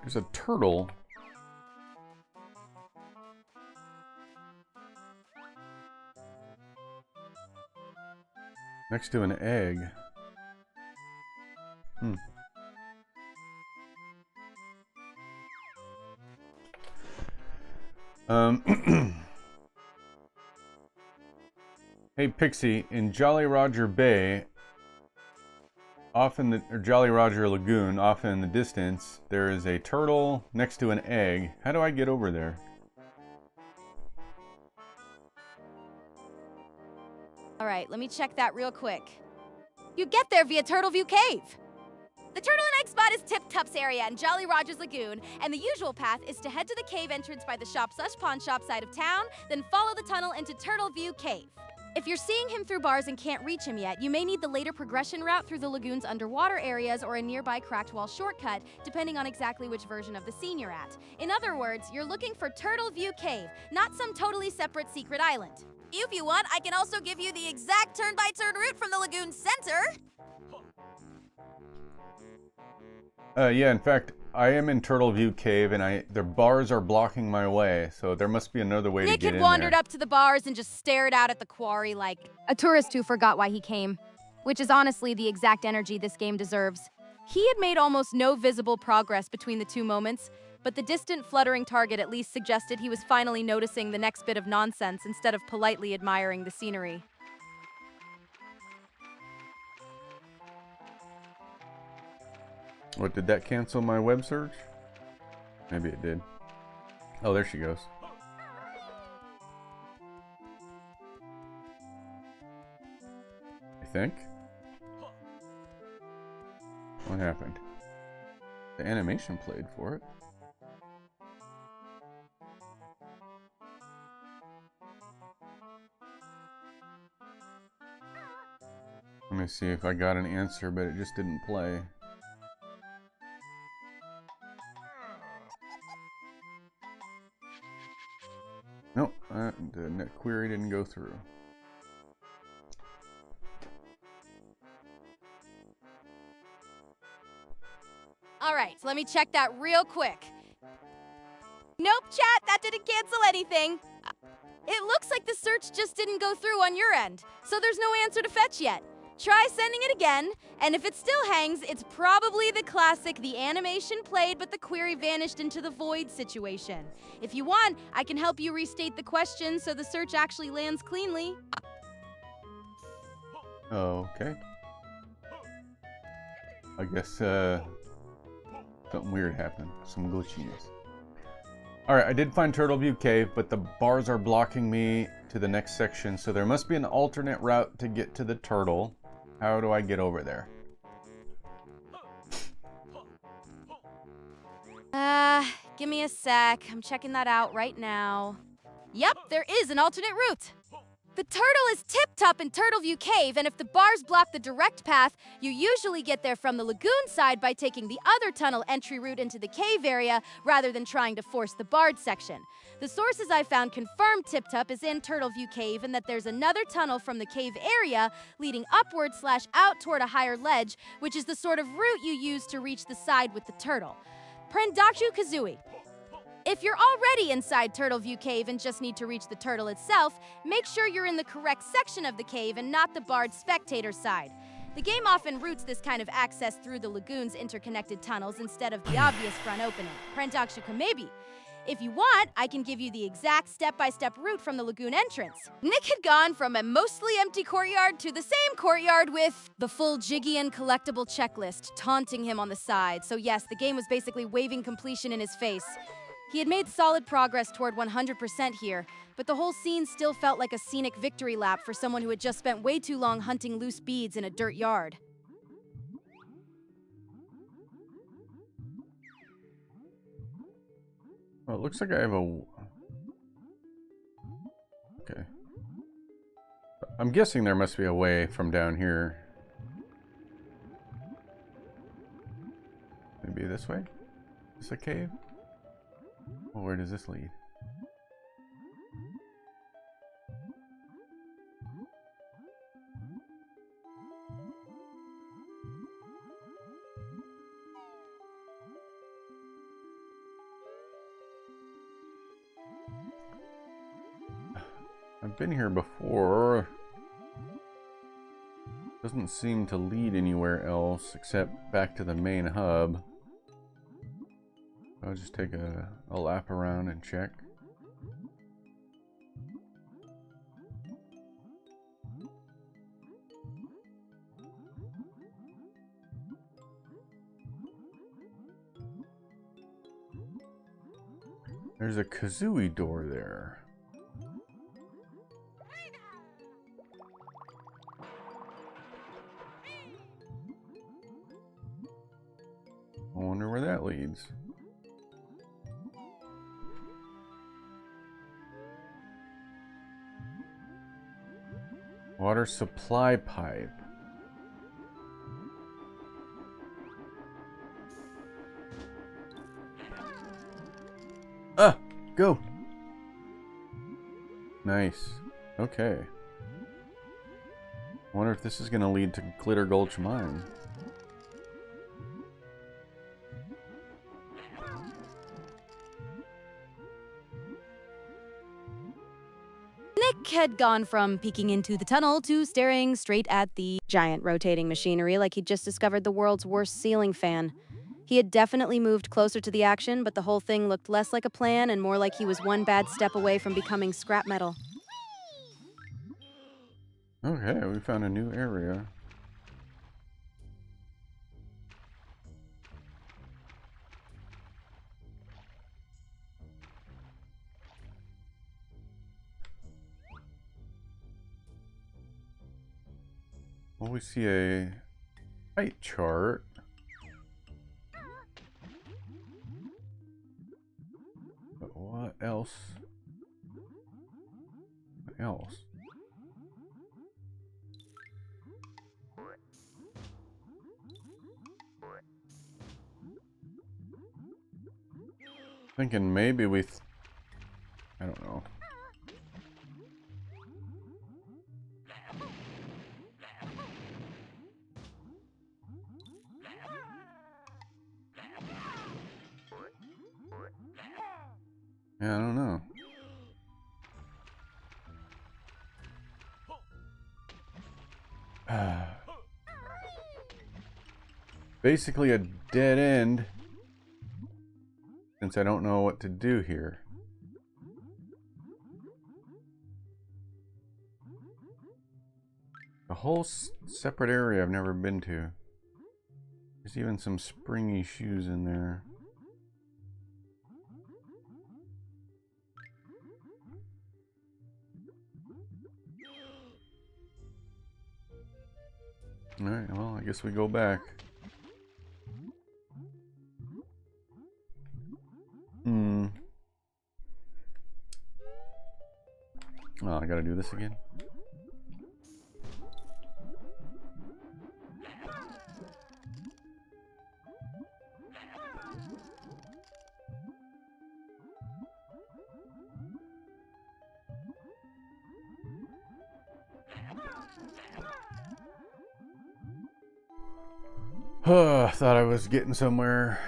[SPEAKER 3] There's a turtle. Next to an egg. Hey Pixie, in Jolly Roger Bay, or Jolly Roger Lagoon, off in the distance, there is a turtle next to an egg. How do I get over there?
[SPEAKER 1] All right, let me check that real quick. You get there via Turtleview Cave. The Turtle and Egg spot is Tip Tup's area in Jolly Roger's Lagoon, and the usual path is to head to the cave entrance by the shop/pawn shop side of town, then follow the tunnel into Turtleview Cave. If you're seeing him through bars and can't reach him yet, you may need the later progression route through the lagoon's underwater areas or a nearby cracked wall shortcut, depending on exactly which version of the scene you're at. In other words, you're looking for Turtleview Cave, not some totally separate secret island. If you want, I can also give you the exact turn-by-turn route from the lagoon's center.
[SPEAKER 3] Yeah, in fact, I am in Turtle View Cave, and the bars are blocking my way, so there must be another way to
[SPEAKER 1] Nick
[SPEAKER 3] get in
[SPEAKER 1] had wandered
[SPEAKER 3] there.
[SPEAKER 1] up to the bars and just stared out at the quarry like a tourist who forgot why he came, which is honestly the exact energy this game deserves. He had made almost no visible progress between the two moments, but the distant fluttering target at least suggested he was finally noticing the next bit of nonsense instead of politely admiring the scenery.
[SPEAKER 3] What, did that cancel my web search? Maybe it did. Oh, there she goes. I think. What happened? The animation played for it. Let me see if I got an answer, but it just didn't play. Nope, the net query didn't go through.
[SPEAKER 1] All right, so let me check that real quick. Nope, chat, that didn't cancel anything. It looks like the search just didn't go through on your end, so there's no answer to fetch yet. Try sending it again, and if it still hangs, it's probably the classic the animation played but the query vanished into the void situation. If you want, I can help you restate the question so the search actually lands cleanly.
[SPEAKER 3] Okay. I guess something weird happened. Some glitchiness. Alright, I did find Turtle View Cave, but the bars are blocking me to the next section, so there must be an alternate route to get to the turtle. How do I get over there?
[SPEAKER 1] Give me a sec. I'm checking that out right now. Yep, there is an alternate route. The turtle is tipped up in Turtle View Cave, and if the bars block the direct path, you usually get there from the lagoon side by taking the other tunnel entry route into the cave area rather than trying to force the barred section. The sources I found confirm Tipped Up is in Turtle View Cave and that there's another tunnel from the cave area leading upward/out toward a higher ledge, which is the sort of route you use to reach the side with the turtle. Banjo-Kazooie. If you're already inside Turtle View Cave and just need to reach the turtle itself, make sure you're in the correct section of the cave and not the barred spectator side. The game often routes this kind of access through the lagoon's interconnected tunnels instead of the obvious front opening. Banjo-Kazooie. If you want, I can give you the exact step-by-step route from the lagoon entrance. Nick had gone from a mostly empty courtyard to the same courtyard with the full Jiggy and collectible checklist taunting him on the side. So yes, the game was basically waving completion in his face. He had made solid progress toward 100% here, but the whole scene still felt like a scenic victory lap for someone who had just spent way too long hunting loose beads in a dirt yard.
[SPEAKER 3] Oh, it looks like I have a... Okay. I'm guessing there must be a way from down here. Maybe this way? Is this a cave? Well, where does this lead? I've been here before. Doesn't seem to lead anywhere else except back to the main hub. I'll just take a lap around and check. There's a Kazooie door there. I wonder where that leads. Water supply pipe. Ah! Go! Nice. Okay. Wonder if this is gonna lead to Glitter Gulch Mine.
[SPEAKER 1] Nick had gone from peeking into the tunnel to staring straight at the giant rotating machinery like he'd just discovered the world's worst ceiling fan. He had definitely moved closer to the action, but the whole thing looked less like a plan and more like he was one bad step away from becoming scrap metal.
[SPEAKER 3] Okay, we found a new area. Well, we see a height chart. But what else? What else? Thinking maybe I don't know. Yeah, I don't know. Basically a dead end, since I don't know what to do here. A whole separate area I've never been to. There's even some springy shoes in there. Alright, well, I guess we go back. Oh, I gotta do this again. Thought I was getting somewhere.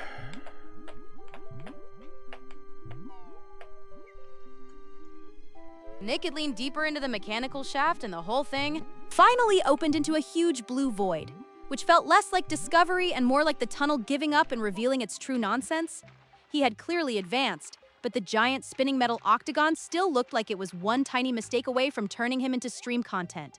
[SPEAKER 1] Nick had leaned deeper into the mechanical shaft and the whole thing finally opened into a huge blue void, which felt less like discovery and more like the tunnel giving up and revealing its true nonsense. He had clearly advanced, but the giant spinning metal octagon still looked like it was one tiny mistake away from turning him into stream content.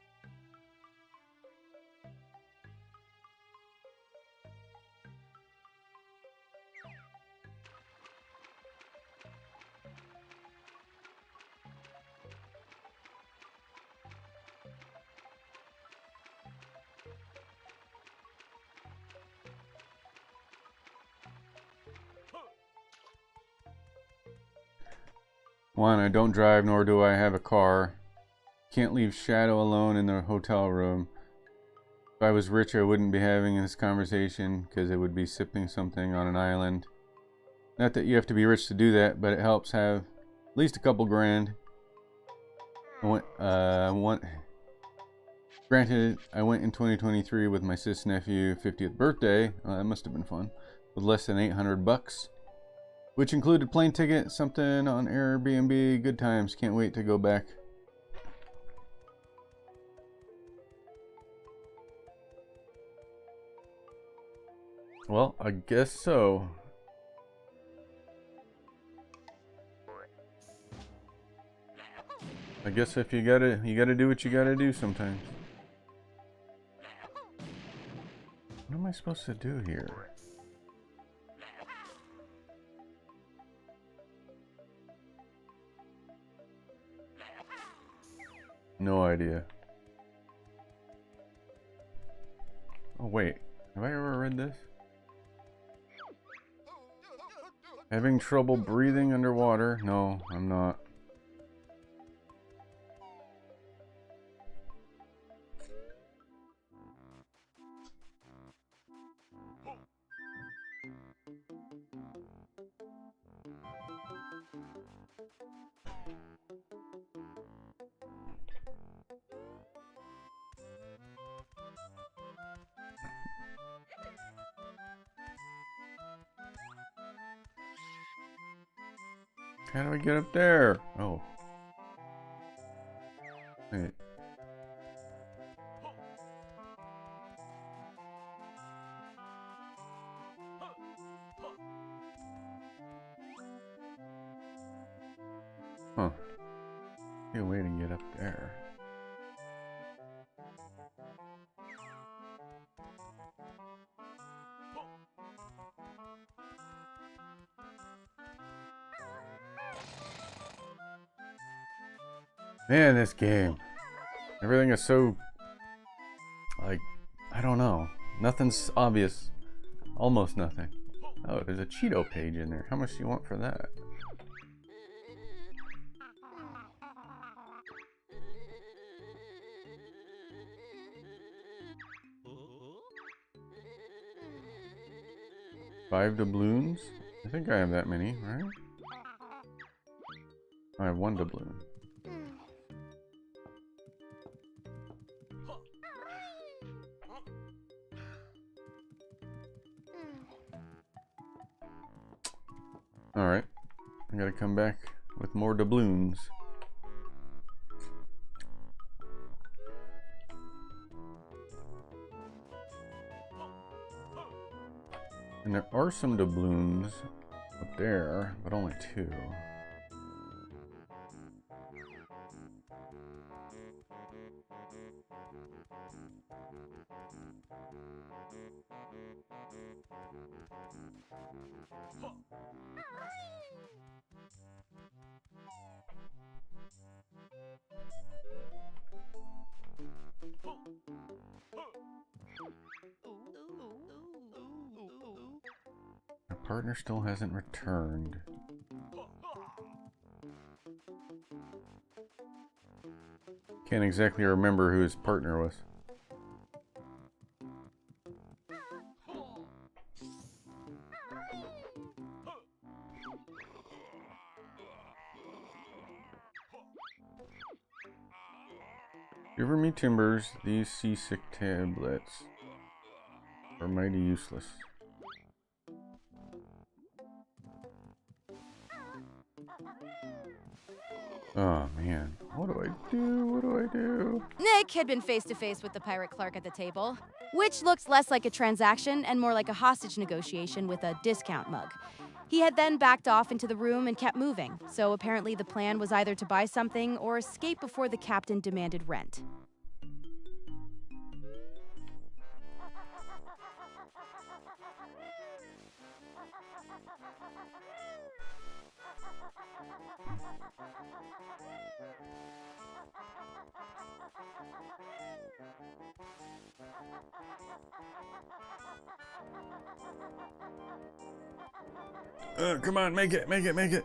[SPEAKER 3] One, I don't drive, nor do I have a car. Can't leave Shadow alone in the hotel room. If I was rich, I wouldn't be having this conversation, because it would be sipping something on an island. Not that you have to be rich to do that, but it helps have at least a couple grand. Granted, I went in 2023 with my sis nephew 50th birthday. That must have been fun. With less than $800. Which included plane ticket, something on Airbnb, good times. Can't wait to go back. Well, I guess so. I guess if you gotta do what you gotta do sometimes. What am I supposed to do here? No idea. Oh wait, have I ever read this? Having trouble breathing underwater? No, I'm not. How do I get up there? Oh. Huh. Be a way to get up there. Man, this game. Everything is so, like, I don't know. Nothing's obvious. Almost nothing. Oh, there's a Cheeto page in there. How much do you want for that? Five doubloons? I think I have that many, right? I have one doubloon. Alright, I gotta come back with more doubloons. And there are some doubloons up there, but only 2. My partner still hasn't returned. Can't exactly remember who his partner was. Giver me timbers, these seasick tablets are mighty useless. Oh man, what do I do? What do I do?
[SPEAKER 1] Nick had been face to face with the pirate clerk at the table, which looks less like a transaction and more like a hostage negotiation with a discount mug. He had then backed off into the room and kept moving, so apparently the plan was either to buy something or escape before the captain demanded rent.
[SPEAKER 3] Come on, make it, make it, make it.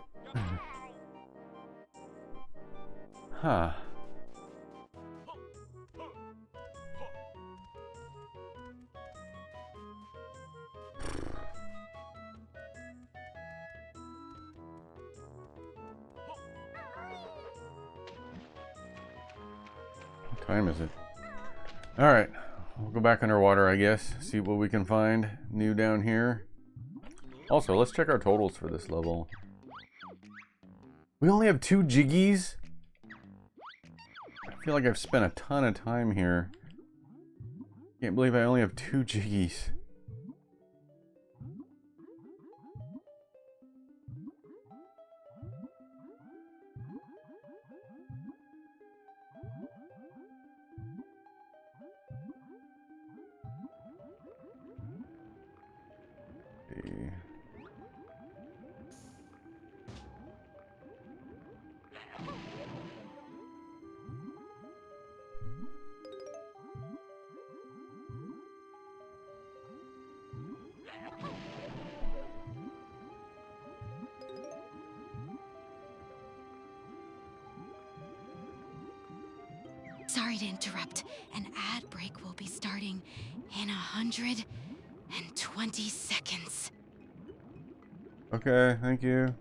[SPEAKER 3] Huh. What time is it? Alright, we'll go back underwater, I guess. See what we can find new down here. Also, let's check our totals for this level. We only have 2 jiggies? I feel like I've spent a ton of time here. Can't believe I only have 2 jiggies.
[SPEAKER 7] Sorry to interrupt. An ad break will be starting in 120 seconds.
[SPEAKER 3] Okay, thank you.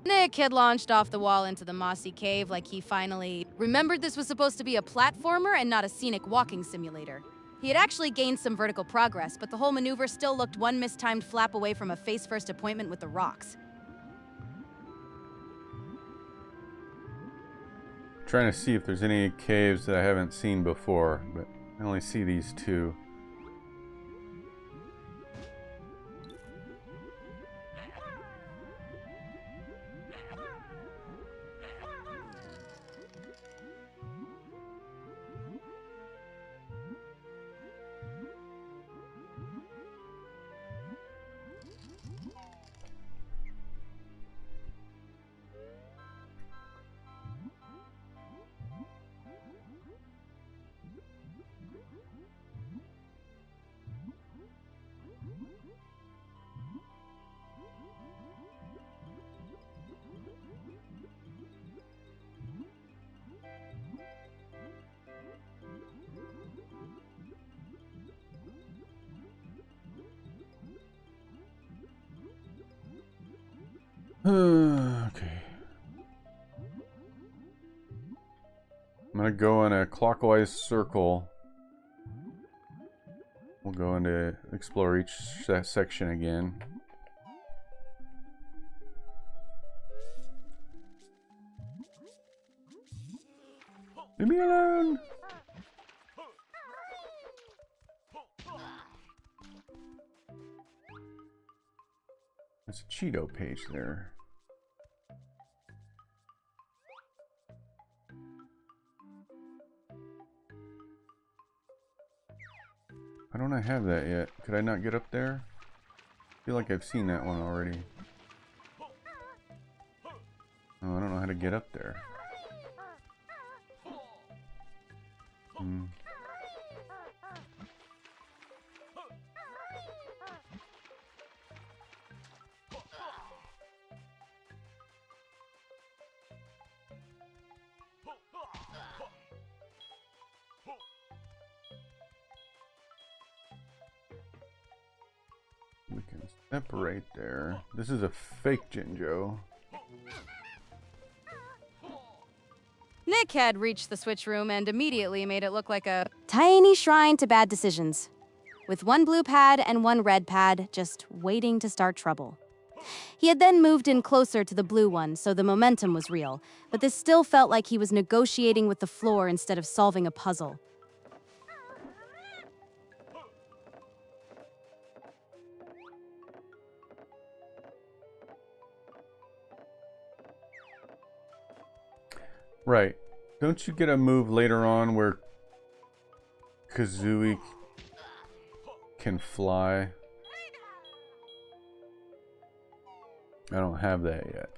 [SPEAKER 1] Nick had launched off the wall into the mossy cave like he finally remembered this was supposed to be a platformer and not a scenic walking simulator. He had actually gained some vertical progress, but the whole maneuver still looked one mistimed flap away from a face-first appointment with the rocks.
[SPEAKER 3] Trying to see if there's any caves that I haven't seen before, but I only see these two. Okay. I'm gonna go in a clockwise circle. We'll go into explore each section again. Leave me alone! There's a Cheeto page there. Why don't I have that yet? Could I not get up there? I feel like I've seen that one already. Oh, I don't know how to get up there. We can separate there. This is a fake Jinjo.
[SPEAKER 1] Nick had reached the switch room and immediately made it look like a tiny shrine to bad decisions, with one blue pad and one red pad just waiting to start trouble. He had then moved in closer to the blue one, so the momentum was real, but this still felt like he was negotiating with the floor instead of solving a puzzle.
[SPEAKER 3] Right. Don't you get a move later on where Kazooie can fly? I don't have that yet.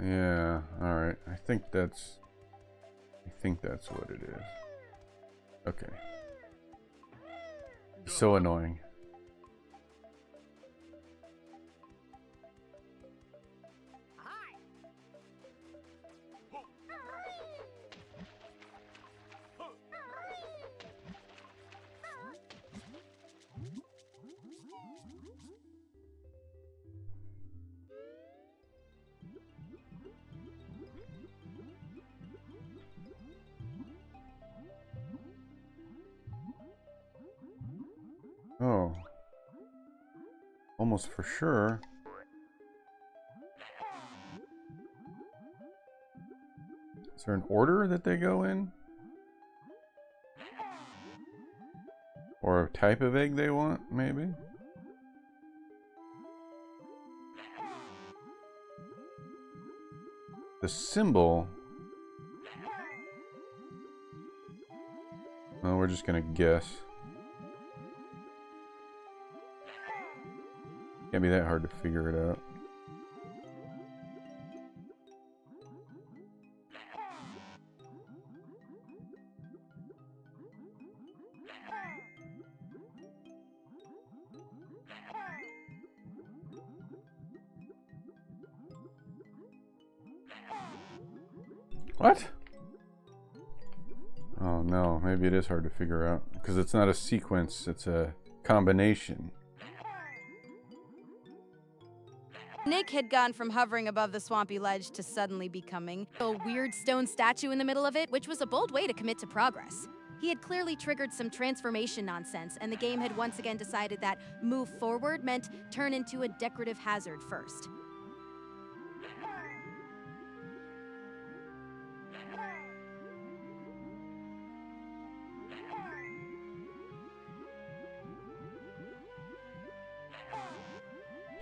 [SPEAKER 3] Yeah, alright. I think that's what it is. Okay. So annoying. Oh. Almost for sure. Is there an order that they go in? Or a type of egg they want, maybe? The symbol... Well, we're just gonna guess. Can't be that hard to figure it out. What? Oh no, maybe it is hard to figure out because it's not a sequence, it's a combination.
[SPEAKER 1] Nick had gone from hovering above the swampy ledge to suddenly becoming a weird stone statue in the middle of it, which was a bold way to commit to progress. He had clearly triggered some transformation nonsense, and the game had once again decided that move forward meant turn into a decorative hazard first.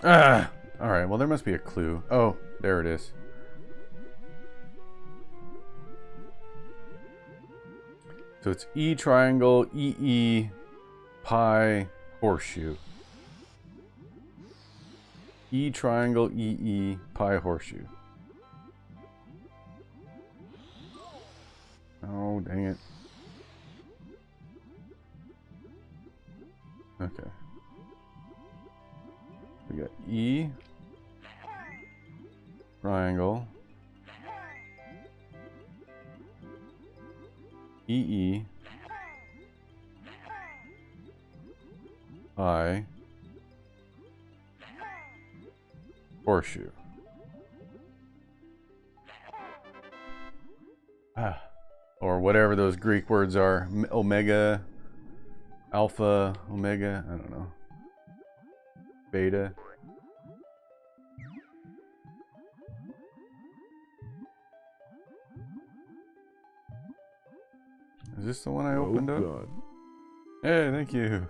[SPEAKER 3] Alright, well there must be a clue. Oh, there it is. So it's E triangle, EE, pi, horseshoe. E triangle, EE, pi, horseshoe. Oh, dang it. Okay. We got E, triangle, EE, I, horseshoe. Or whatever those Greek words are. Omega, alpha, omega, I don't know. Beta. Is this the one I opened up? God. Hey, thank you.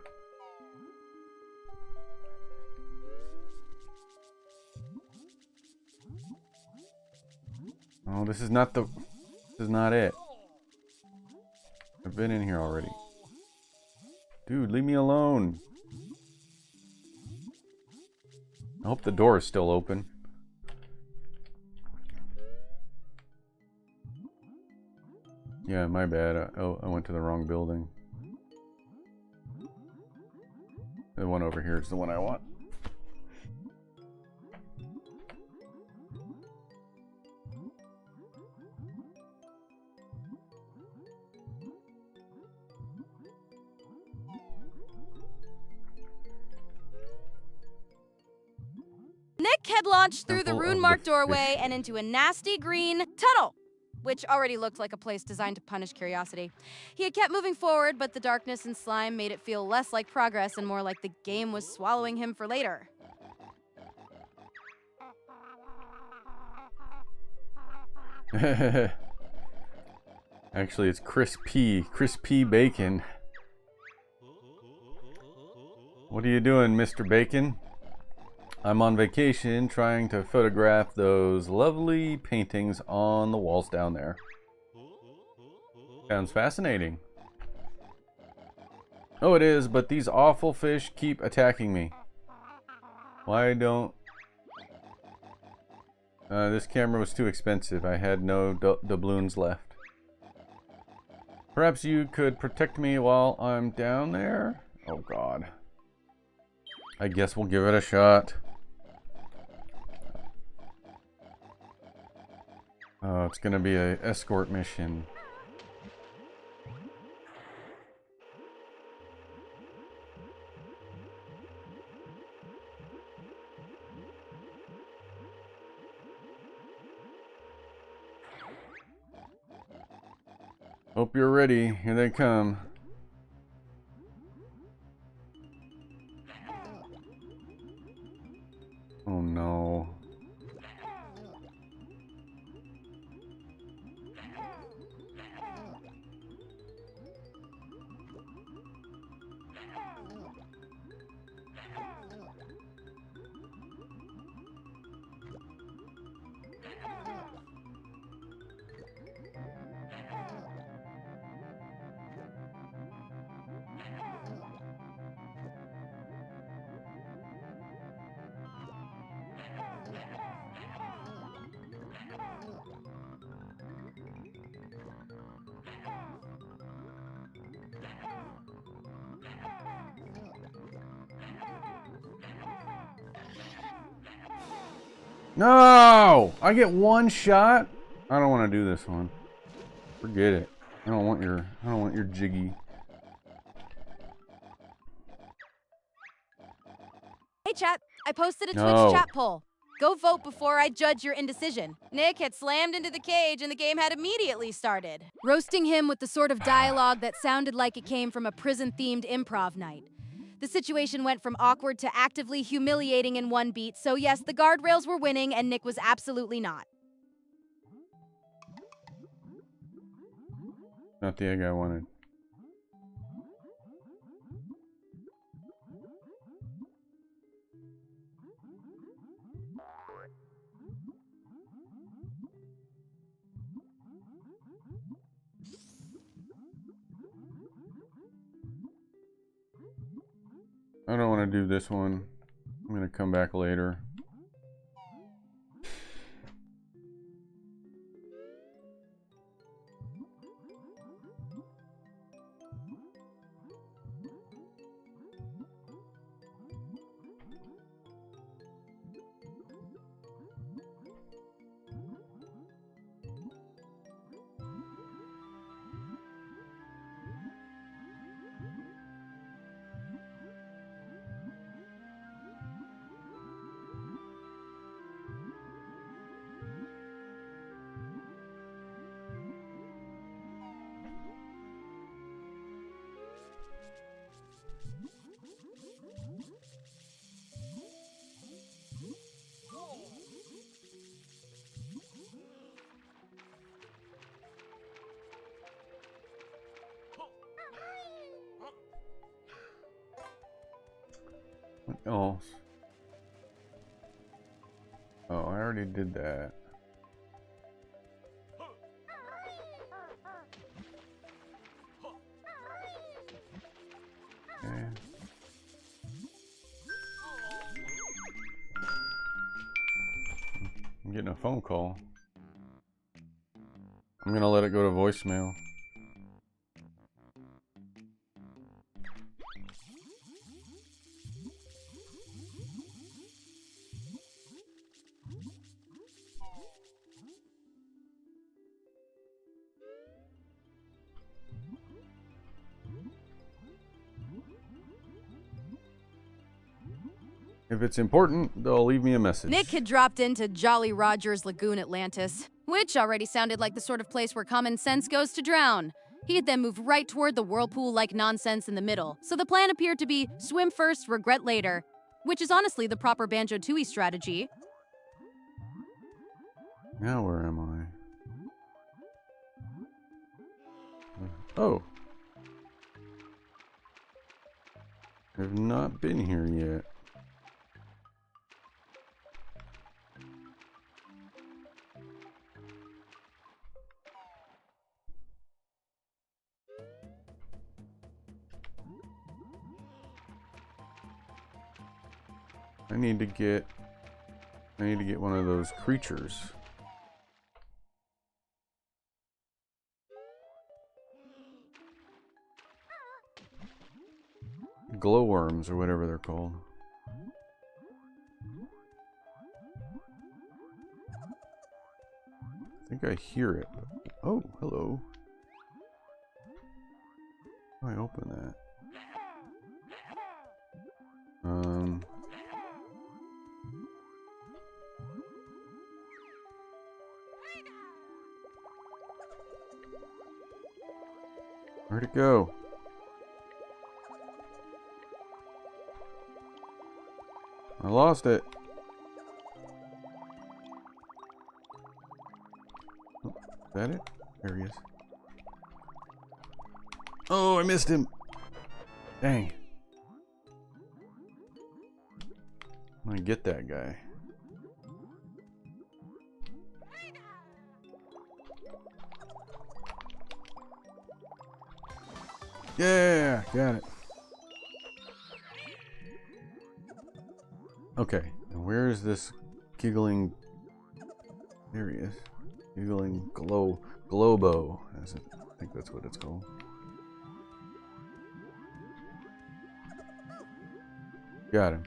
[SPEAKER 3] Oh, this is not it. I've been in here already. Dude, leave me alone. I hope the door is still open. Yeah, my bad. I went to the wrong building. The one over here is the one I want.
[SPEAKER 1] Nick had launched through the rune-marked doorway and into a nasty green tunnel, which already looked like a place designed to punish curiosity. He had kept moving forward, but the darkness and slime made it feel less like progress and more like the game was swallowing him for later.
[SPEAKER 3] Actually, it's crispy bacon. What are you doing, Mr. Bacon? I'm on vacation trying to photograph those lovely paintings on the walls down there. Sounds fascinating. Oh, it is, but these awful fish keep attacking me. Why don't... this camera was too expensive. I had no doubloons left. Perhaps you could protect me while I'm down there? Oh, God. I guess we'll give it a shot. Oh, it's gonna be an escort mission. Hope you're ready. Here they come. Oh no. No! I get one shot? I don't want to do this one. Forget it. I don't want your jiggy.
[SPEAKER 1] Hey chat, I posted a Twitch chat poll. go vote before I judge your indecision. Nick had slammed into the cage and the game had immediately started, roasting him with the sort of dialogue that sounded like it came from a prison-themed improv night. The situation went from awkward to actively humiliating in one beat, so yes, the guardrails were winning and Nick was absolutely not.
[SPEAKER 3] Not the egg I wanted. I don't want to do this one. I'm going to come back later. What else? Oh, I already did that. Okay. I'm getting a phone call. I'm gonna let it go to voicemail. If it's important, they'll leave me a message.
[SPEAKER 1] Nick had dropped into Jolly Roger's Lagoon Atlantis, which already sounded like the sort of place where common sense goes to drown. He had then moved right toward the whirlpool-like nonsense in the middle, so the plan appeared to be swim first, regret later, which is honestly the proper Banjo-Tooie strategy.
[SPEAKER 3] Now where am I? Oh. I've not been here yet. I need to get one of those creatures. Glowworms or whatever they're called. I think I hear it. Oh, hello. How do I open that? Where'd it go? I lost it. Oh, is that it? There he is. Oh, I missed him. Dang. I'm gonna get that guy. Yeah, got it. Okay, and where is this giggling? There he is. Giggling Globo. I think that's what it's called. Got him.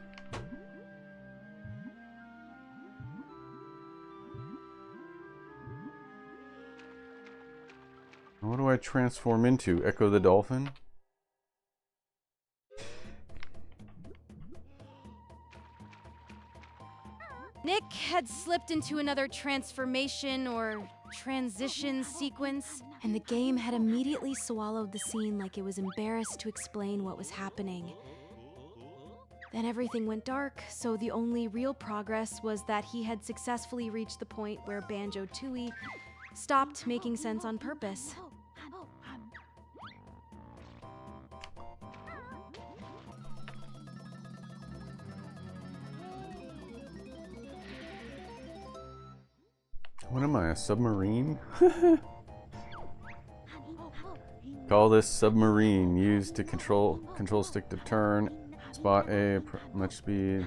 [SPEAKER 3] What do I transform into? Echo the Dolphin?
[SPEAKER 1] Nick had slipped into another transformation or transition sequence,
[SPEAKER 10] And the game had immediately swallowed the scene like it was embarrassed to explain what was happening. Then everything went dark, so the only real progress was that he had successfully reached the point where Banjo-Tooie stopped making sense on purpose.
[SPEAKER 3] What am I, a submarine? Call this submarine. Used to control stick to turn. Spot A, much speed.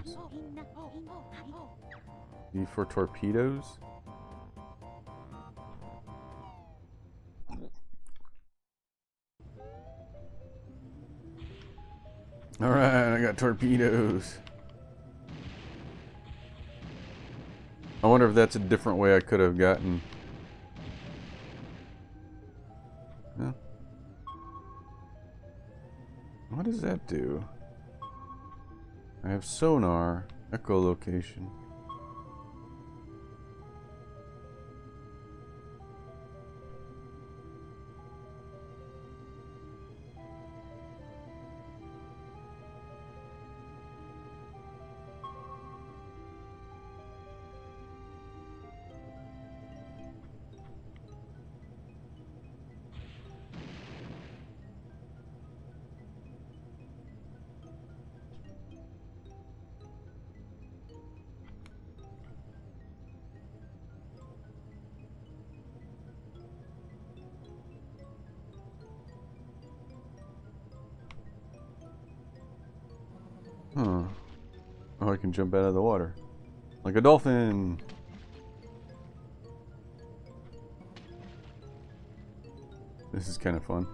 [SPEAKER 3] B for torpedoes. Alright, I got torpedoes. I wonder if that's a different way I could have gotten. Yeah. What does that do? I have sonar, echolocation. Huh. Oh, I can jump out of the water. Like a dolphin! This is kind of fun.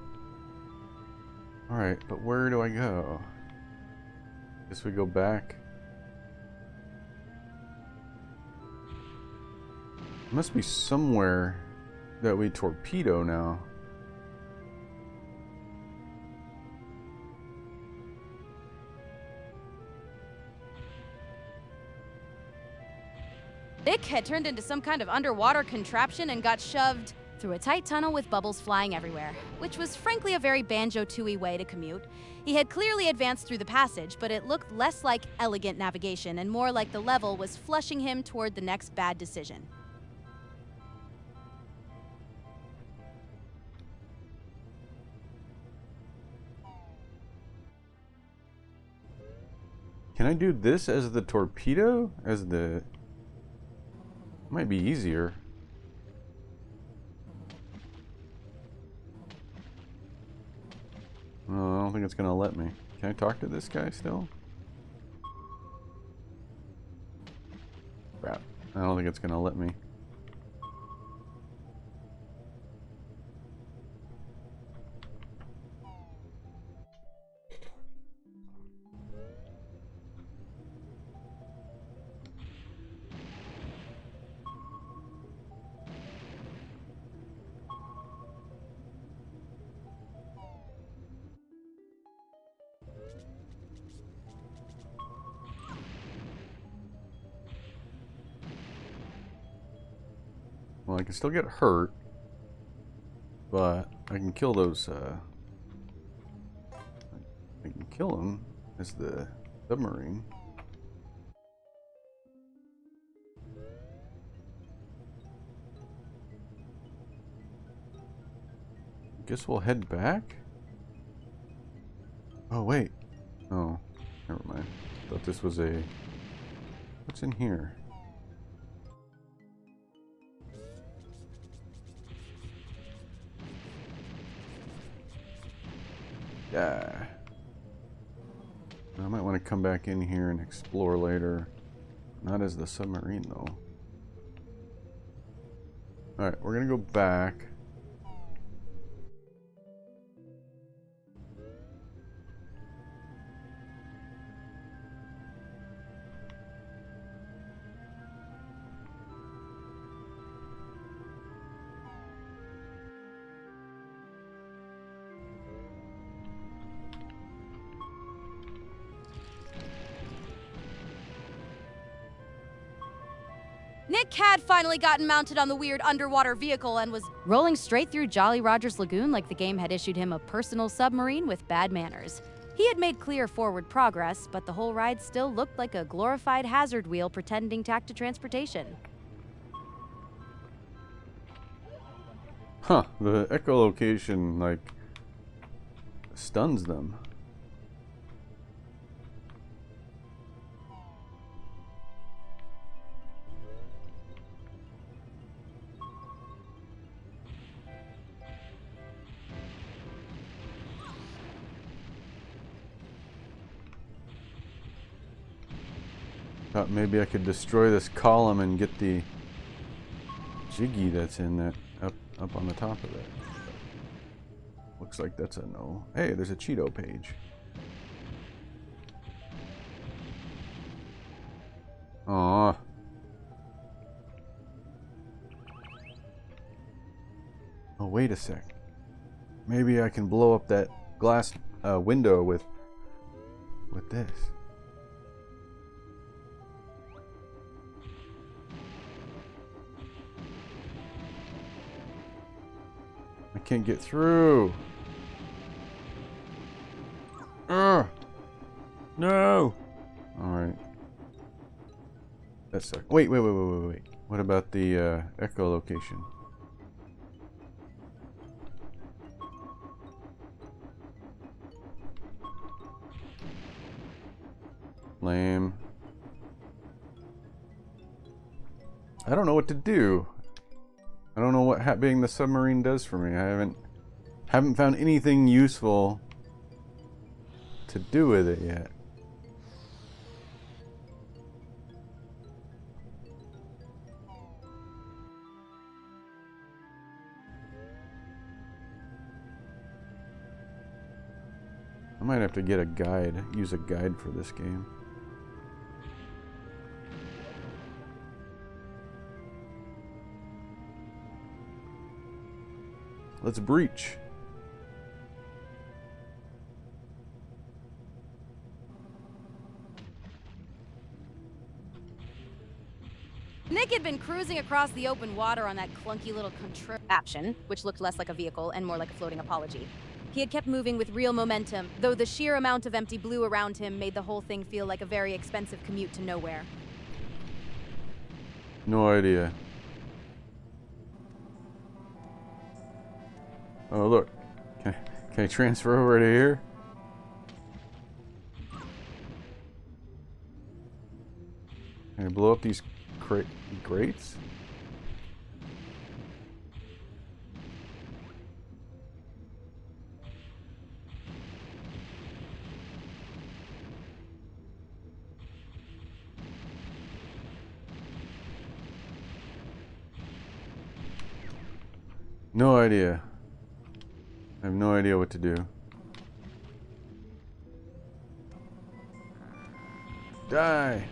[SPEAKER 3] Alright, but where do I go? Guess we go back. Must be somewhere that we torpedo now.
[SPEAKER 1] Nick had turned into some kind of underwater contraption and got shoved through a tight tunnel with bubbles flying everywhere, which was frankly a very Banjo-Tooie way to commute. He had clearly advanced through the passage, but it looked less like elegant navigation and more like the level was flushing him toward the next bad decision.
[SPEAKER 3] Can I do this as the torpedo? As the... Might be easier. Oh, I don't think it's gonna let me. Can I talk to this guy still? Crap. I don't think it's gonna let me. Well, I can still get hurt, but I can kill those, I can kill them as the submarine. Guess we'll head back? Oh, wait. Oh, never mind. Thought this was a... What's in here? Yeah. I might want to come back in here and explore later. Not as the submarine, though. Alright, we're gonna go back.
[SPEAKER 1] Nick had finally gotten mounted on the weird underwater vehicle and was rolling straight through Jolly Roger's lagoon like the game had issued him a personal submarine with bad manners. He had made clear forward progress, but the whole ride still looked like a glorified hazard wheel pretending tack to transportation.
[SPEAKER 3] Huh, the echolocation, like, stuns them. Thought maybe I could destroy this column and get the jiggy that's in that up on the top of it. Looks like that's a no. Hey, there's a Cheeto page. Aww. Oh, wait a sec. Maybe I can blow up that glass window with this. I can't get through. No. All right. That sucks. Wait. What about the echolocation? Lame. I don't know what to do. I don't know what being the submarine does for me. I haven't found anything useful to do with it yet. I might have to get a guide, use a guide for this game. Let's breach.
[SPEAKER 1] Nick had been cruising across the open water on that clunky little contraption, which looked less like a vehicle and more like a floating apology. He had kept moving with real momentum, though the sheer amount of empty blue around him made the whole thing feel like a very expensive commute to nowhere.
[SPEAKER 3] No idea. Oh, look. Can I transfer over to here? Can I blow up these grates? No idea. I have no idea what to do. Die!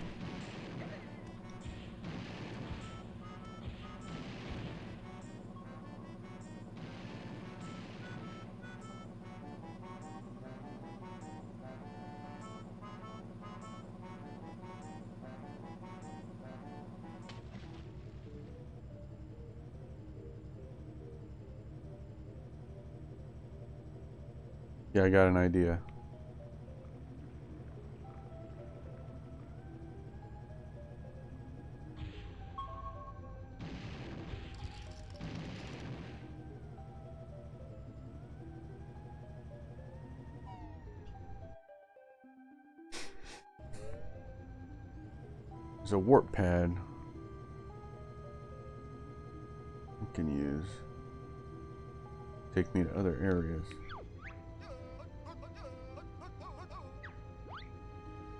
[SPEAKER 3] Yeah, I got an idea. There's a warp pad we can use. Take me to other areas.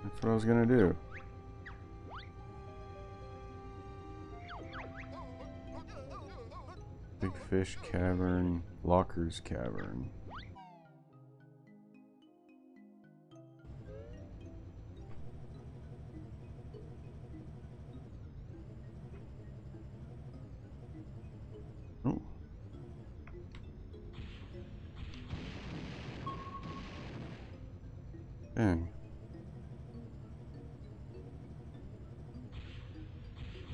[SPEAKER 3] That's what I was gonna do. Big Fish Cavern, Lockers Cavern. Oh. Dang.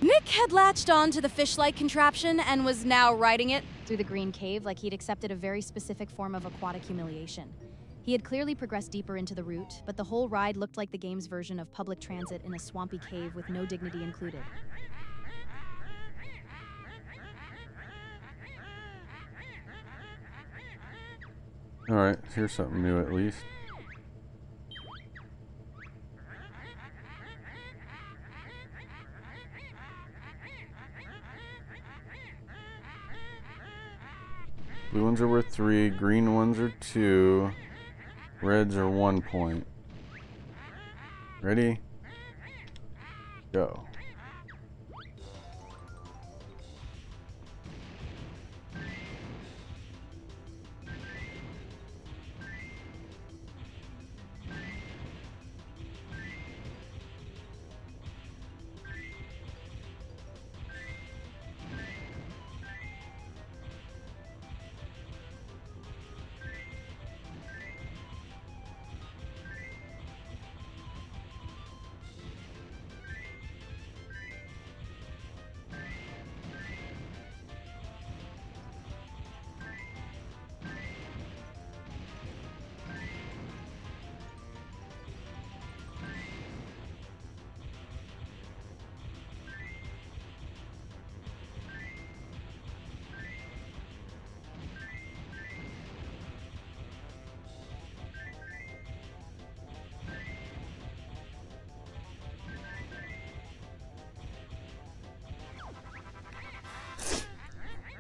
[SPEAKER 1] Nick Nick had latched on to the fish-like contraption and was now riding it through the green cave like he'd accepted a very specific form of aquatic humiliation. He had clearly progressed deeper into the route, but the whole ride looked like the game's version of public transit in a swampy cave with no dignity included.
[SPEAKER 3] Alright, here's something new at least. Blue ones are worth 3, green ones are 2, reds are 1 point. Ready? Go.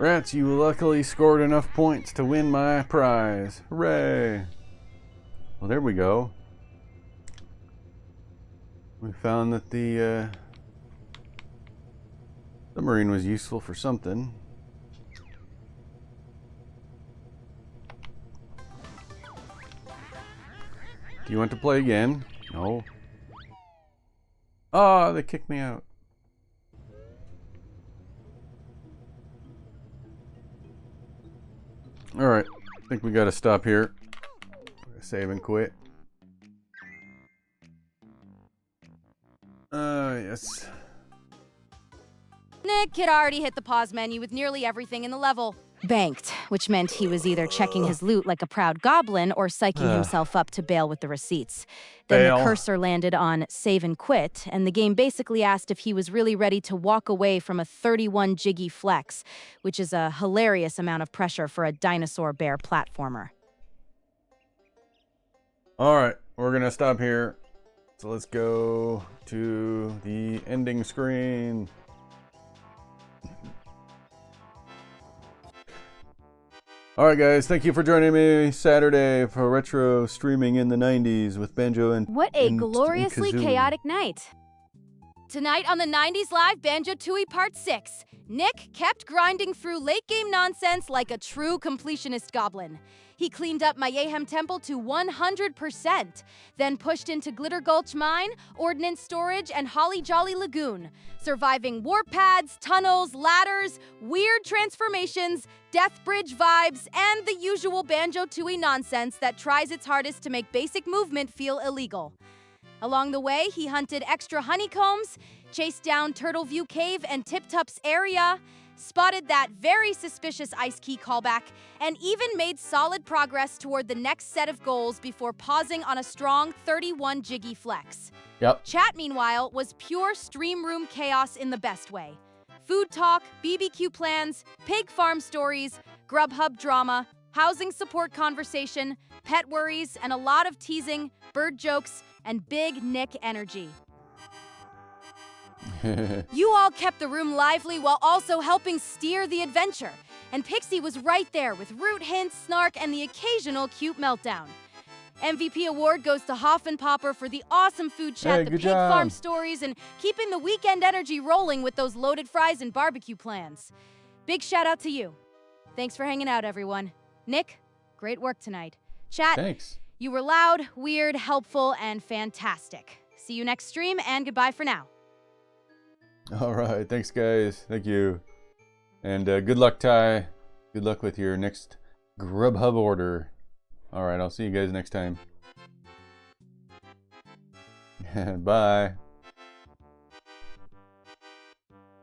[SPEAKER 3] Rats, you luckily scored enough points to win my prize. Hooray! Well, there we go. We found that the submarine was useful for something. Do you want to play again? No. Ah, they kicked me out. Alright, I think we gotta stop here. Save and quit. Yes.
[SPEAKER 1] Nick had already hit the pause menu with nearly everything in the level banked, which meant he was either checking his loot like a proud goblin or psyching himself up to bail with the receipts. Then the cursor landed on save and quit, and the game basically asked if he was really ready to walk away from a 31 jiggy flex, which is a hilarious amount of pressure for a dinosaur bear platformer.
[SPEAKER 3] Alright, we're gonna stop here. So let's go to the ending screen. Alright guys, thank you for joining me Saturday for retro streaming in the 90s with Banjo and
[SPEAKER 1] What a gloriously chaotic night. Tonight on the 90s Live Banjo-Tooie Part 6, Nick kept grinding through late-game nonsense like a true completionist goblin. He cleaned up Mayhem Temple to 100%, then pushed into Glitter Gulch Mine, Ordnance Storage, and Holly Jolly Lagoon, surviving warp pads, tunnels, ladders, weird transformations, Death Bridge vibes, and the usual Banjo-Tooie nonsense that tries its hardest to make basic movement feel illegal. Along the way, he hunted extra honeycombs, chased down Turtle View Cave and Tip Tup's area, spotted that very suspicious Ice Key callback, and even made solid progress toward the next set of goals before pausing on a strong 31 jiggy flex.
[SPEAKER 3] Yep.
[SPEAKER 1] Chat, meanwhile, was pure stream room chaos in the best way. Food talk, BBQ plans, pig farm stories, Grubhub drama, housing support conversation, pet worries, and a lot of teasing, bird jokes, and big Nick energy. You all kept the room lively while also helping steer the adventure, and Pixie was right there with root hints, snark, and the occasional cute meltdown. MVP award goes to Hoff and Popper for the awesome food chat, the pig farm stories, and keeping the weekend energy rolling with those loaded fries and barbecue plans. Big shout out to you. Thanks for hanging out, everyone. Nick, great work tonight. Chat,
[SPEAKER 3] thanks.
[SPEAKER 1] You were loud, weird, helpful, and fantastic. See you next stream, and goodbye for now.
[SPEAKER 3] Alright, thanks guys. Thank you. And good luck, Ty. Good luck with your next Grubhub order. Alright, I'll see you guys next time. Bye.